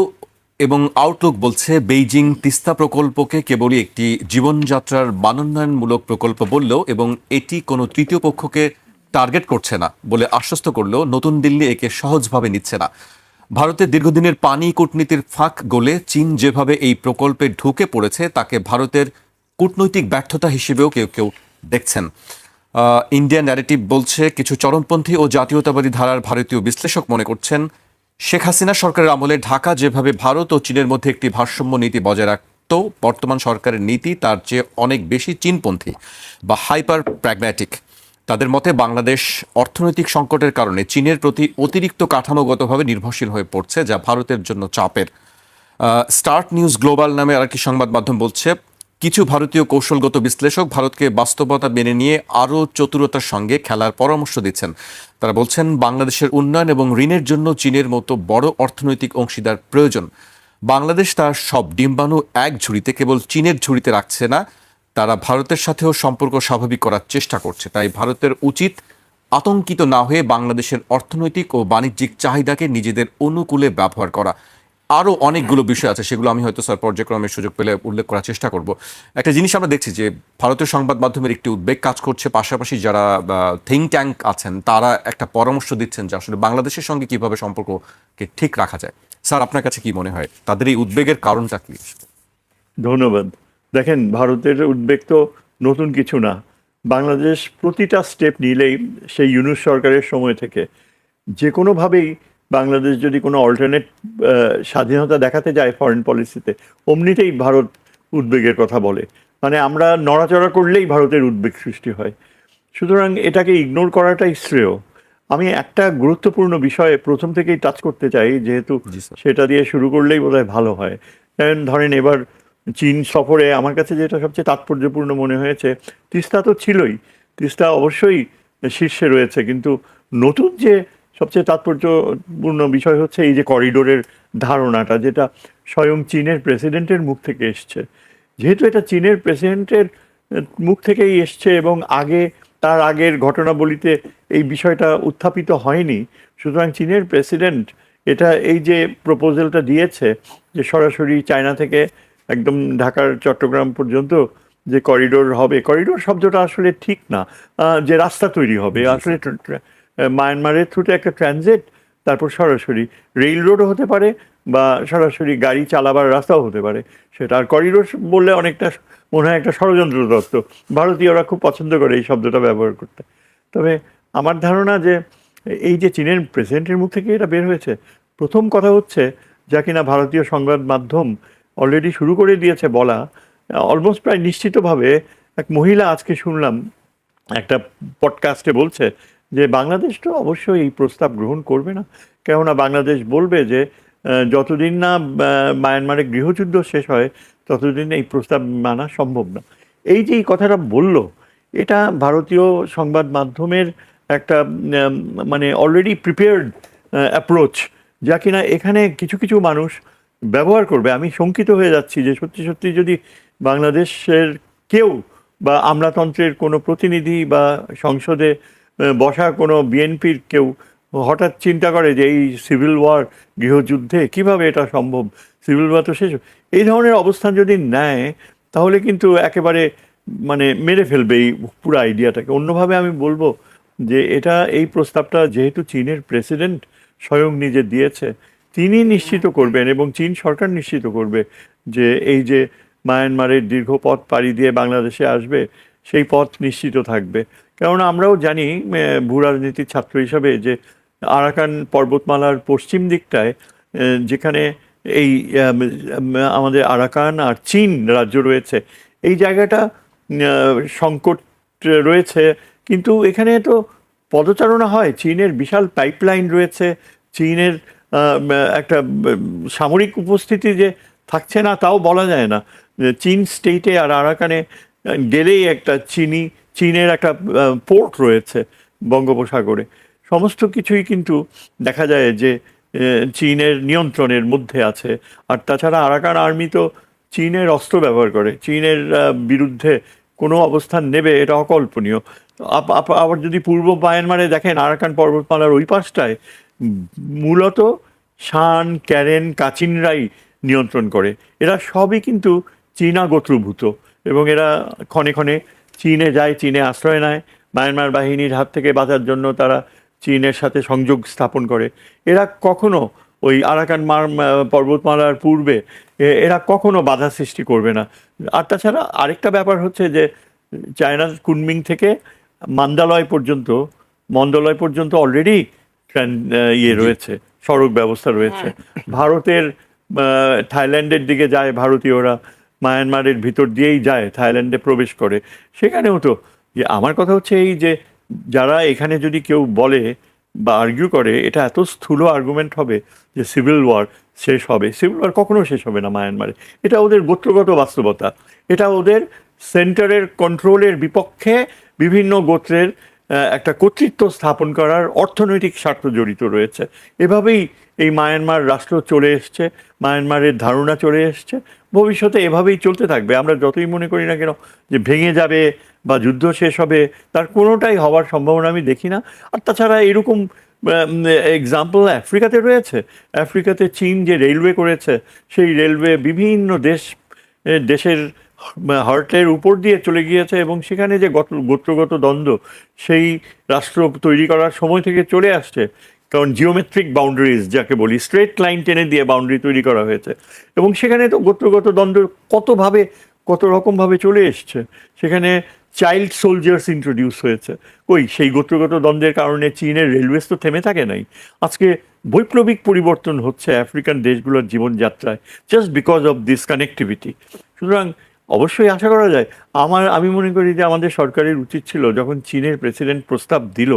এবং আউটলুক বলছে, বেইজিং তিস্তা প্রকল্পকে কেবলই একটি জীবনযাত্রার মানোন্নয়নমূলক প্রকল্প বললেও এবং এটি কোনো তৃতীয় পক্ষকে টার্গেট করছে না বলে আশ্বস্ত করলেও নতুন দিল্লি একে সহজভাবে নিচ্ছে না। ভারতের দীর্ঘদিনের পানি কূটনীতির ফাঁক গলে চীন যেভাবে এই প্রকল্পে ঢুকে পড়েছে তাকে ভারতের কূটনৈতিক ব্যর্থতা হিসেবেও কেউ কেউ দেখছেন। ইন্ডিয়া ন্যারেটিভ বলছে, কিছু চরমপন্থী ও জাতীয়তাবাদী ধারার ভারতীয় বিশ্লেষক মনে করছেন, শেখ হাসিনা সরকারের আমলে ঢাকা যেভাবে ভারত ও চীনের মধ্যে একটি ভারসাম্য নীতি বজায় রাখত, বর্তমান সরকারের নীতি তার চেয়ে অনেক বেশি চীনপন্থী বা হাইপার প্র্যাগম্যাটিক। তাদের মতে বাংলাদেশ অর্থনৈতিক সংকটের কারণে চীনের প্রতি অতিরিক্ত কাঠামোগতভাবে নির্ভরশীল হয়ে পড়ছে, যা ভারতের জন্য চাপের। স্টার্ট নিউজ গ্লোবাল নামে আরেকটি সংবাদ মাধ্যম বলছে, কিছু ভারতীয় কৌশলগত বিশ্লেষক ভারতকে বাস্তবতা মেনে নিয়ে আরও চতুরতার সঙ্গে খেলার পরামর্শ দিচ্ছেন। তারা বলছেন, বাংলাদেশের উন্নয়ন এবং ঋণের জন্য চীনের মতো বড় অর্থনৈতিক অংশীদার প্রয়োজন। বাংলাদেশ তার সব ডিম্বাণু এক ঝুড়িতে, কেবল চীনের ঝুড়িতে রাখছে না, তারা ভারতের সাথেও সম্পর্ক স্বাভাবিক করার চেষ্টা করছে। তাই ভারতের উচিত আতঙ্কিত না হয়ে বাংলাদেশের অর্থনৈতিক ও বাণিজ্যিক চাহিদাকে নিজেদের অনুকূলে ব্যবহার করা। আরও অনেকগুলো বিষয় আছে, সেগুলো আমি হয়তো স্যার পর্যায়ক্রমে সুযোগ পেলে উল্লেখ করার চেষ্টা করব। একটা জিনিস আমরা দেখছি যে ভারতীয় সংবাদ মাধ্যমের একটি উদ্বেগ কাজ করছে, পাশাপাশি যারা থিঙ্ক ট্যাঙ্ক আছেন তারা একটা পরামর্শ দিচ্ছেন যে আসলে বাংলাদেশের সঙ্গে কিভাবে সম্পর্ককে ঠিক রাখা যায়। স্যার, আপনার কাছে কি মনে হয় তাদের এই উদ্বেগের কারণটা কি? ধন্যবাদ। দেখেন, ভারতের উদ্বেগ তো নতুন কিছু না। বাংলাদেশ প্রতিটা স্টেপ নিলেই সেই ইউনূস সরকারের সময় থেকে যে কোনোভাবেই বাংলাদেশ যদি কোনো অল্টারনেট স্বাধীনতা দেখাতে যায় ফরেন পলিসিতে, অমনিতেই ভারত উদ্বেগের কথা বলে। মানে আমরা নড়াচড়া করলেই ভারতের উদ্বেগ সৃষ্টি হয়। সুতরাং এটাকে ইগনোর করাটাই শ্রেয়। আমি একটা গুরুত্বপূর্ণ বিষয়ে প্রথম থেকেই টাচ করতে চাই, যেহেতু জি স্যার। সেটা দিয়ে শুরু করলেই বোধহয় ভালো হয়। কারণ ধরেন, এবার চীন সফরে আমার কাছে যেটা সবচেয়ে তাৎপর্যপূর্ণ মনে হয়েছে, তিস্তা তো ছিলই, তিস্তা অবশ্যই শীর্ষে রয়েছে, কিন্তু নতুন যে সবচেয়ে তাৎপর্যপূর্ণ বিষয় হচ্ছে এই যে করিডোরের ধারণাটা, যেটা স্বয়ং চীনের প্রেসিডেন্টের মুখ থেকে এসছে। যেহেতু এটা চীনের প্রেসিডেন্টের মুখ থেকেই এসছে এবং তার আগের ঘটনাবলিতে এই বিষয়টা উত্থাপিত হয়নি, সুতরাং চীনের প্রেসিডেন্ট এই যে প্রপোজালটা দিয়েছে যে সরাসরি চায়না থেকে একদম ঢাকার চট্টগ্রাম পর্যন্ত যে করিডোর হবে, করিডোর শব্দটা আসলে ঠিক না, যে রাস্তা তৈরি হবে আসলে মায়ানমারের থ্রুতে একটা ট্রানজিট, তারপর সরাসরি রেল রোডও হতে পারে বা সরাসরি গাড়ি চালাবার রাস্তাও হতে পারে সেটা। আর করিডোর বললে অনেকটা মনে হয় একটা ষড়যন্ত্র তত্ত্ব, ভারতীয়রা খুব পছন্দ করে এই শব্দটা ব্যবহার করতে। তবে আমার ধারণা যে এই যে চীনের প্রেসিডেন্টের মুখ থেকে এটা বের হয়েছে, প্রথম কথা হচ্ছে যা কিনা ভারতীয় সংবাদ মাধ্যম অলরেডি শুরু করে দিয়েছে বলা, অলমোস্ট প্রায় নিশ্চিতভাবে এক মহিলা আজকে শুনলাম একটা পডকাস্টে বলছে যে বাংলাদেশ তো অবশ্যই এই প্রস্তাব গ্রহণ করবে না, কেননা বাংলাদেশ বলবে যে যতদিন না মায়ানমারে গৃহযুদ্ধ শেষ হয় ততদিন এই প্রস্তাব মানা সম্ভব না। এই যে এই কথাটা বলল, এটা ভারতীয় সংবাদ মাধ্যমের একটা মানে অলরেডি প্রিপেয়ার্ড অ্যাপ্রোচ, যা কিনা এখানে কিছু কিছু মানুষ ব্যবহার করবে। আমি শঙ্কিত হয়ে যাচ্ছি যে সত্যি সত্যি যদি বাংলাদেশের কেউ বা আমলাতন্ত্রের কোনো প্রতিনিধি বা সংসদে বসা কোনো বিএনপির কেউ হঠাৎ চিন্তা করে যে এই সিভিল ওয়ার, গৃহযুদ্ধে কিভাবে এটা সম্ভব, সিভিল ওয়ার তো শেষ, এই ধরনের অবস্থান যদি নেয় তাহলে কিন্তু একেবারে মানে মেরে ফেলবে এই পুরো আইডিয়াটাকে। অন্যভাবে আমি বলবো যে এটা, এই প্রস্তাবটা যেহেতু চীনের প্রেসিডেন্ট স্বয়ং নিজে দিয়েছে, তিনি নিশ্চিত করবেন এবং চীন সরকার নিশ্চিত করবে যে এই যে মায়ানমারের দীর্ঘ পথ পাড়ি দিয়ে বাংলাদেশে আসবে সেই পথ নিশ্চিত থাকবে। কারণ আমরাও জানি ভূ রাজনীতির ছাত্র হিসাবে যে আরাকান পর্বতমালার পশ্চিম দিকটায় যেখানে এই আমাদের আরাকান আর চীন রাজ্য রয়েছে, এই জায়গাটা সংকট রয়েছে। কিন্তু এখানে তো পদচারণা হয়, চীনের বিশাল পাইপলাইন রয়েছে, চীনের একটা সামরিক উপস্থিতি যে থাকছে না তাও বলা যায় না। চীন স্টেটে আর আরাকানে গেলেই একটা চীনের একটা পোর্ট রয়েছে বঙ্গোপসাগরে। সমস্ত কিছুই কিন্তু দেখা যায় যে চীনের নিয়ন্ত্রণের মধ্যে আছে। আর তাছাড়া আরাকান আর্মি তো চীনের অস্ত্র ব্যবহার করে, চীনের বিরুদ্ধে কোনো অবস্থান নেবে এটা অকল্পনীয়। আবার যদি পূর্ব মায়ানমারে দেখেন, আরাকান পর্বতমালার ওই পাশটায় মূলত শান, ক্যারেন, কাচিনরাই নিয়ন্ত্রণ করে। এরা সবই কিন্তু চীনা গোত্রভূত এবং এরা ক্ষণে ক্ষণে চীনে যায়, চীনে আশ্রয় নেয়, মায়ানমার বাহিনীর হাত থেকে বাঁচার জন্য তারা চীনের সাথে সংযোগ স্থাপন করে। এরা কখনো ওই আরাকান পর্বতমালার পূর্বে এরা কখনো বাধা সৃষ্টি করবে না। আর তাছাড়া আরেকটা ব্যাপার হচ্ছে যে চায়নার কুনমিং থেকে মন্দালয় পর্যন্ত অলরেডি রয়েছে, সড়ক ব্যবস্থা রয়েছে। ভারতের থাইল্যান্ডের দিকে যায় ভারতীয়রা, মায়ানমারের ভিতর দিয়েই যায়, থাইল্যান্ডে প্রবেশ করে। সেখানেও তো আমার কথা হচ্ছে এই যে যারা এখানে যদি কেউ বলে বা আর্গিউ করে, এটা এত স্থূল আর্গুমেন্ট হবে যে সিভিল ওয়ার শেষ হবে। সিভিল ওয়ার কখনো শেষ হবে না মায়ানমারে। এটা ওদের গোত্রগত বাস্তবতা, এটা ওদের সেন্টারের কন্ট্রোলের বিপক্ষে বিভিন্ন গোত্রের একটা কর্তৃত্ব স্থাপন করার অর্থনৈতিক স্বার্থ জড়িত রয়েছে। এভাবেই এই মায়ানমার রাষ্ট্র চলে এসছে, মায়ানমারের ধারণা চলে এসছে, ভবিষ্যতে এভাবেই চলতে থাকবে। আমরা যতই মনে করি না কেন যে ভেঙে যাবে বা যুদ্ধ শেষ হবে, তার কোনোটাই হওয়ার সম্ভাবনা আমি দেখি না। আর তাছাড়া এরকম এক্সাম্পল আফ্রিকাতে রয়েছে। আফ্রিকাতে চীন যে রেলওয়ে করেছে, সেই রেলওয়ে বিভিন্ন দেশের হার্টের উপর দিয়ে চলে গিয়েছে এবং সেখানে যে গোত্রগত দ্বন্দ্ব সেই রাষ্ট্র তৈরি করার সময় থেকে চলে আসছে। কারণ জিওমেট্রিক বাউন্ডারিজ যাকে বলি, স্ট্রেট লাইন টেনে দিয়ে বাউন্ডারি তৈরি করা হয়েছে এবং সেখানে তো গোত্রগত দ্বন্দ্ব কত রকমভাবে চলে এসছে। সেখানে চাইল্ড সোলজার্স ইন্ট্রোডিউস হয়েছে। সেই গোত্রগত দ্বন্দ্বের কারণে চীনের রেলওয়েজ তো থেমে থাকে নাই। আজকে বৈপ্লবিক পরিবর্তন হচ্ছে আফ্রিকান দেশগুলোর জীবনযাত্রায়, just because of this connectivity. সুতরাং অবশ্যই আশা করা যায়। আমি মনে করি যে আমাদের সরকারের উচিত ছিল, যখন চীনের প্রেসিডেন্ট প্রস্তাব দিল,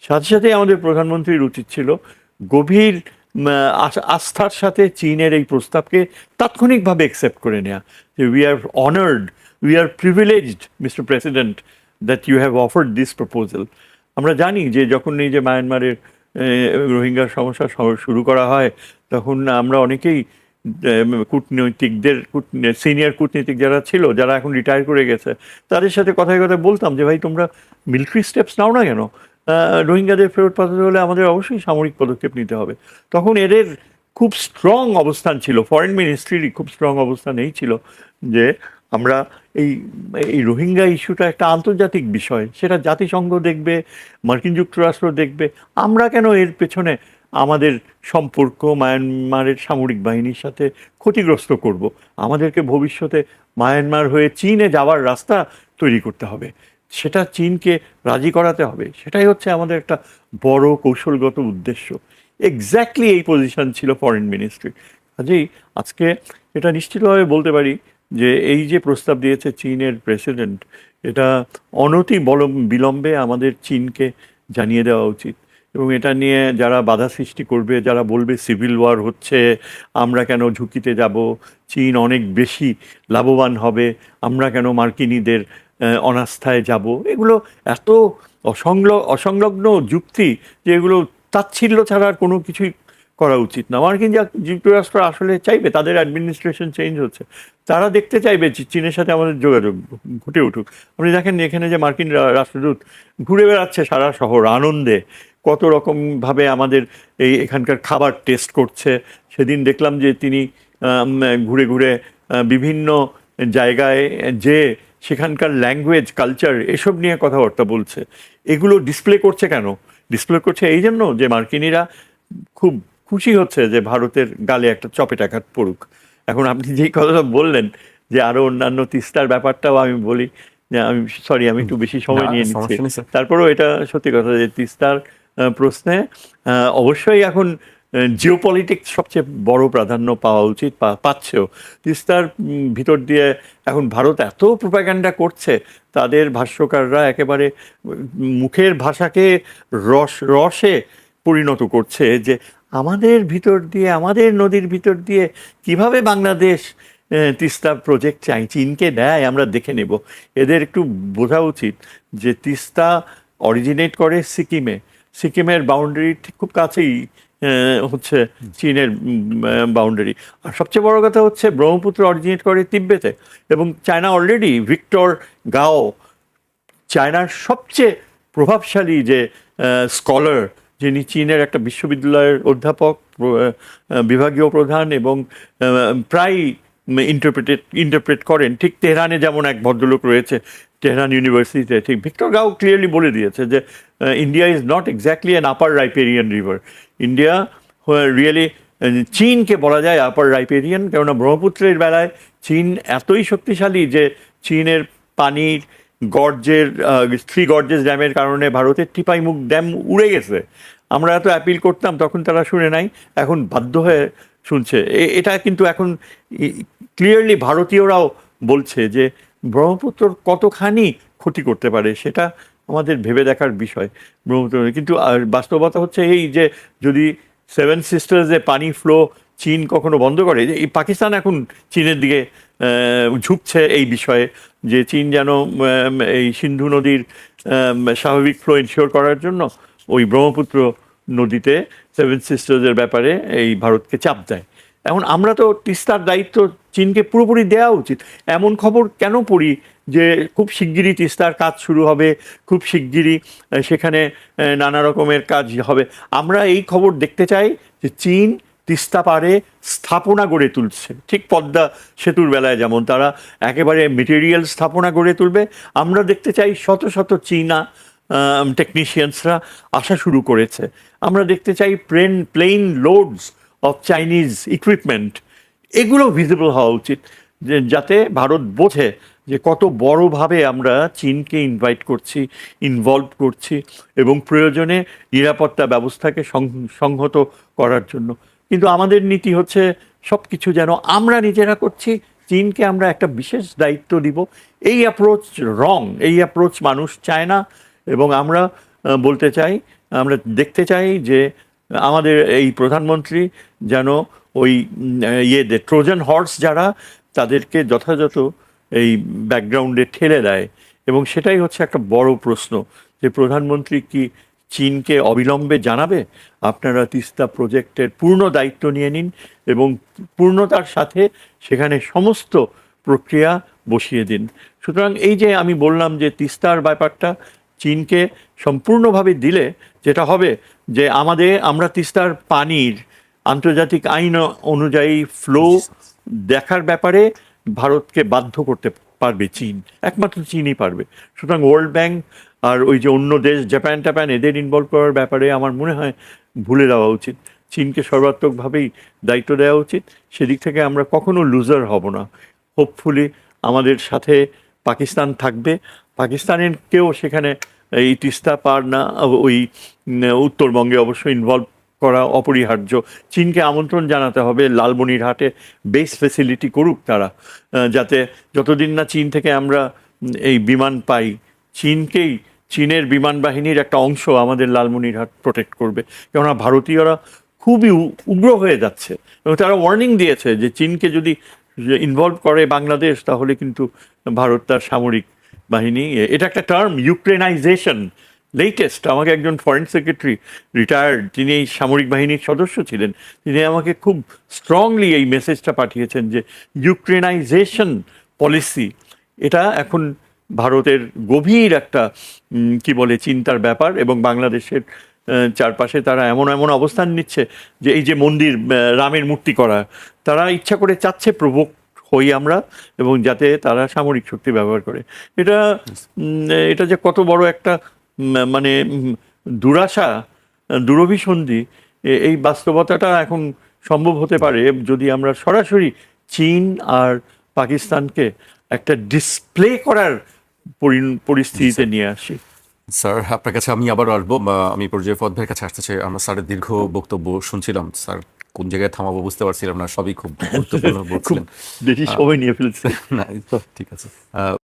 সাথে সাথেই আমাদের প্রধানমন্ত্রীর উচিত ছিল গভীর আস্থার সাথে চীনের এই প্রস্তাবকে তাৎক্ষণিকভাবে অ্যাকসেপ্ট করে নেওয়া। যে we are honoured, we are privileged Mister President that you have offered this proposal. আমরা জানি যে যখন এই যে মায়ানমারের রোহিঙ্গার সমস্যা শুরু করা হয়, তখন আমরা অনেকেই সিনিয়র কূটনীতিক যারা ছিল, যারা এখন রিটায়ার করে গেছে, তাদের সাথে কথায় কথায় বলতাম যে ভাই তোমরা মিলিটারি স্টেপস নাও না কেন? রোহিঙ্গাদের ফেরত পাঠাতে হলে আমাদের অবশ্যই সামরিক পদক্ষেপ নিতে হবে। তখন এদের খুব স্ট্রং অবস্থান ছিল, ফরেন মিনিস্ট্রিরই খুব স্ট্রং অবস্থান এই ছিল যে আমরা এই রোহিঙ্গা ইস্যুটা একটা আন্তর্জাতিক বিষয়, সেটা জাতিসংঘ দেখবে, মার্কিন যুক্তরাষ্ট্র দেখবে, আমরা কেন এর পেছনে আমাদের সম্পর্ক মায়ানমারের সামরিক বাহিনীর সাথে ক্ষতিগ্রস্ত করব? আমাদেরকে ভবিষ্যতে মায়ানমার হয়ে চীনে যাওয়ার রাস্তা তৈরি করতে হবে, সেটা চীনকে রাজি করাতে হবে। সেটাই হচ্ছে আমাদের একটা বড় কৌশলগত উদ্দেশ্য। এক্স্যাক্টলি এই পজিশন ছিল ফরেন মিনিস্ট্রি। কাজেই আজকে এটা নিশ্চিতভাবে বলতে পারি যে এই যে প্রস্তাব দিয়েছে চীনের প্রেসিডেন্ট, এটা অনতি বিলম্বে আমাদের চীনকে জানিয়ে দেওয়া উচিত। এবং এটা নিয়ে যারা বাধা সৃষ্টি করবে, যারা বলবে সিভিল ওয়ার হচ্ছে, আমরা কেন ঝুঁকিতে যাব, চীন অনেক বেশি লাভবান হবে, আমরা কেন মার্কিনীদের অনাস্থায় যাব, এগুলো এত অসংলগ্ন যুক্তি যে এগুলো তাচ্ছিল্য ছাড়া আর কোনো কিছুই করা উচিত না। মার্কিন যুক্তরাষ্ট্র আসলে চাইবে, তাদের অ্যাডমিনিস্ট্রেশন চেঞ্জ হচ্ছে, তারা দেখতে চাইবে যে চীনের সাথে আমাদের যোগাযোগ ঘটে উঠুক। আপনি দেখেন এখানে যে মার্কিন রাষ্ট্রদূত ঘুরে বেড়াচ্ছে সারা শহর আনন্দে, কত রকমভাবে আমাদের এখানকার খাবার টেস্ট করছে। সেদিন দেখলাম যে তিনি ঘুরে ঘুরে বিভিন্ন জায়গায় যে সেখানকার ল্যাঙ্গুয়েজ, কালচার এসব নিয়ে কথাবার্তা বলছে। এগুলো ডিসপ্লে করছে কেন? ডিসপ্লে করছে এই জন্য যে মার্কিনিরা খুব খুশি হচ্ছে যে ভারতের গালে একটা চপেটাঘাত পড়ুক। এখন আপনি যেই কথাটা বললেন যে আরও অন্যান্য তিস্তার ব্যাপারটাও আমি বলি, যে আমি সরি আমি একটু বেশি সময় না, নিয়ে নিচ্ছি, সমস্যা নেই স্যার। তারপরেও এটা সত্যি কথা যে তিস্তার প্রশ্নে অবশ্যই এখন জিওপলিটিক্স সবচেয়ে বড় প্রাধান্য পাওয়া উচিত, পাচ্ছেও। তিস্তার ভিতর দিয়ে এখন ভারত এত প্রোপাগান্ডা করছে, তাদের ভাষ্যকাররা একেবারে মুখের ভাষাকে রসে পরিণত করছে, যে আমাদের ভিতর দিয়ে, আমাদের নদীর ভিতর দিয়ে কিভাবে বাংলাদেশ তিস্তা প্রজেক্ট চাই, চীনকে দেয়, আমরা দেখে নেব। এদের একটু বোঝা উচিত যে তিস্তা অরিজিনেট করে সিকিমে, সিকিমের বাউন্ডারি ঠিক খুব কাছেই হচ্ছে চীনের বাউন্ডারি। আর সবচেয়ে বড় কথা হচ্ছে ব্রহ্মপুত্র অরিজিনেট করে তিব্বতে, এবং চায়না অলরেডি ভিক্টর গাও, চায়নার সবচেয়ে প্রভাবশালী যে স্কলার, যিনি চীনের একটা বিশ্ববিদ্যালয়ের অধ্যাপক, বিভাগীয় প্রধান, এবং প্রায় ইন্টারপ্রেট করেন। ঠিক তেহরানে যেমন এক ভদ্রলোক রয়েছে তেহরান ইউনিভার্সিটিতে, ঠিক ভিক্টর গাও ক্লিয়ারলি বলে দিয়েছে যে India is not exactly an upper riparian river. India really, চীনকে বলা যায় আপার রাইপেরিয়ান, কেননা ব্রহ্মপুত্রের বেলায় চীন এতই শক্তিশালী যে চীনের পানির গর্জের, থ্রি গর্জেস ড্যামের কারণে ভারতের টিপাইমুখ ড্যাম উড়ে গেছে। আমরা এত অ্যাপিল করতাম, তখন তারা শুনে নাই, এখন বাধ্য হয়ে শুনছে। এটা কিন্তু এখন ক্লিয়ারলি ভারতীয়রাও বলছে যে ব্রহ্মপুত্র কতখানি ক্ষতি করতে পারে, সেটা আমাদের ভেবে দেখার বিষয় ব্রহ্মপুত্র। কিন্তু বাস্তবতা হচ্ছে এই যে যদি সেভেন সিস্টার্সে পানি ফ্লো চীন কখনো বন্ধ করে, এই পাকিস্তান এখন চীনের দিকে ঝুঁকছে এই বিষয়ে, যে চীন যেন এই সিন্ধু নদীর স্বাভাবিক ফ্লো ইনশিওর করার জন্য ওই ব্রহ্মপুত্র নদীতে সেভেন সিস্টার্সের ব্যাপারে এই ভারতকে চাপ দেয়। এখন আমরা তো তিস্তার দায়িত্ব চীনকে পুরোপুরি দেওয়া উচিত। এমন খবর কেন পড়ি যে খুব শিগগিরই তিস্তার কাজ শুরু হবে, খুব শিগগিরই সেখানে নানা রকমের কাজ হবে। আমরা এই খবর দেখতে চাই যে চীন তিস্তা পারে স্থাপনা গড়ে তুলছে, ঠিক পদ্মা সেতুর বেলায় যেমন তারা একেবারে মেটেরিয়াল স্থাপনা গড়ে তুলবে। আমরা দেখতে চাই শত শত চীনা টেকনিশিয়ানসরা আসা শুরু করেছে। আমরা দেখতে চাই plane loads of Chinese equipment, এগুলো ভিজিবল হওয়া উচিত, যাতে ভারত বোঝে যে কত বড়ভাবে আমরা চীনকে ইনভাইট করছি, ইনভলভ করছি, এবং প্রয়োজনে নিরাপত্তা ব্যবস্থাকে সংহত করার জন্য। কিন্তু আমাদের নীতি হচ্ছে সব কিছু যেন আমরা নিজেরা করছি, চীনকে আমরা একটা বিশেষ দায়িত্ব দিব। এই অ্যাপ্রোচ রং, এই অ্যাপ্রোচ মানুষ চায় না। এবং আমরা বলতে চাই, আমরা দেখতে চাই যে আমাদের এই প্রধানমন্ত্রী যেন ওই ট্রোজান হর্স যারা, তাদেরকে যথাযথ এই ব্যাকগ্রাউন্ডে ঠেলে দেয়। এবং সেটাই হচ্ছে একটা বড় প্রশ্ন, যে প্রধানমন্ত্রী কি চীনকে অবিলম্বে জানাবে আপনারা তিস্তা প্রজেক্টের পূর্ণ দায়িত্ব নিয়ে নিন, এবং পূর্ণতার সাথে সেখানে সমস্ত প্রক্রিয়া বসিয়ে দিন। সুতরাং এই যে আমি বললাম যে তিস্তার ব্যাপারটা চীনকে সম্পূর্ণভাবে দিলে যেটা হবে যে আমরা তিস্তার পানির আন্তর্জাতিক আইন অনুযায়ী ফ্লো দেখার ব্যাপারে ভারতকে বাধ্য করতে পারবে চীন, একমাত্র চীনই পারবে। সুতরাং ওয়ার্ল্ড ব্যাংক আর ওই যে অন্য দেশ জাপান এদের ইনভলভ করার ব্যাপারে আমার মনে হয় ভুলে দেওয়া উচিত। চীনকে সর্বাত্মকভাবেই দায়িত্ব দেওয়া উচিত। সেদিক থেকে আমরা কখনো লুজার হব না। হোপফুলি আমাদের সাথে পাকিস্তান থাকবে, পাকিস্তানেরকেও সেখানে এই তিস্তা পার না, ওই উত্তরবঙ্গে অবশ্যই ইনভলভ করা অপরিহার্য। চীনকে আমন্ত্রণ জানাতে হবে লালমনিরহাটে বেস ফেসিলিটি করুক তারা, যাতে যতদিন না চীন থেকে আমরা এই বিমান পাই, চীনের বিমান বাহিনীর একটা অংশ আমাদের লালমনিরহাট প্রোটেক্ট করবে। কেননা ভারতীয়রা খুবই উগ্র হয়ে যাচ্ছে, এবং তারা ওয়ার্নিং দিয়েছে যে চীনকে যদি ইনভলভ করে বাংলাদেশ, তাহলে কিন্তু ভারত তার সামরিক বাহিনী, এটা একটা টার্ম ইউক্রেনাইজেশন, লেটেস্ট আমাকে একজন ফরেন সেক্রেটারি রিটায়ার্ড, তিনি এই সামরিক বাহিনীর সদস্য ছিলেন, তিনি আমাকে খুব স্ট্রংলি এই মেসেজটা পাঠিয়েছেন যে ইউক্রেনাইজেশন পলিসি এটা এখন ভারতের গভীর একটা কি বলে চিন্তার ব্যাপার, এবং বাংলাদেশের চারপাশে তারা এমন এমন অবস্থান নিচ্ছে যে এই যে মন্দির রামের মূর্তি করা, তারা ইচ্ছা করে চাচ্ছে প্রভোগ হই আমরা, এবং যাতে তারা সামরিক শক্তি ব্যবহার করে। এটা এটা যে কত বড় একটা মানে দুরাশা, দুরভিসন্ধি, এই বাস্তবতাটা এখন সম্ভব হতে পারে যদি আমরা সরাসরি চীন আর পাকিস্তানকে একটা ডিসপ্লে করার পরিস্থিতিতে নিয়ে আসি। স্যার আপনার কাছে আমি আবারও আসবো, আমি পর্যায়ে ফদ ভাইয়ের কাছে আসতে চাই। আমরা স্যারের দীর্ঘ বক্তব্য শুনছিলাম, স্যার কোন জায়গায় থামাবো বুঝতে পারছিলাম না, সবই খুব গুরুত্বপূর্ণ খুব বলছিলেন। বেশি সময় নিয়ে ফেলছে। না ঠিক আছে।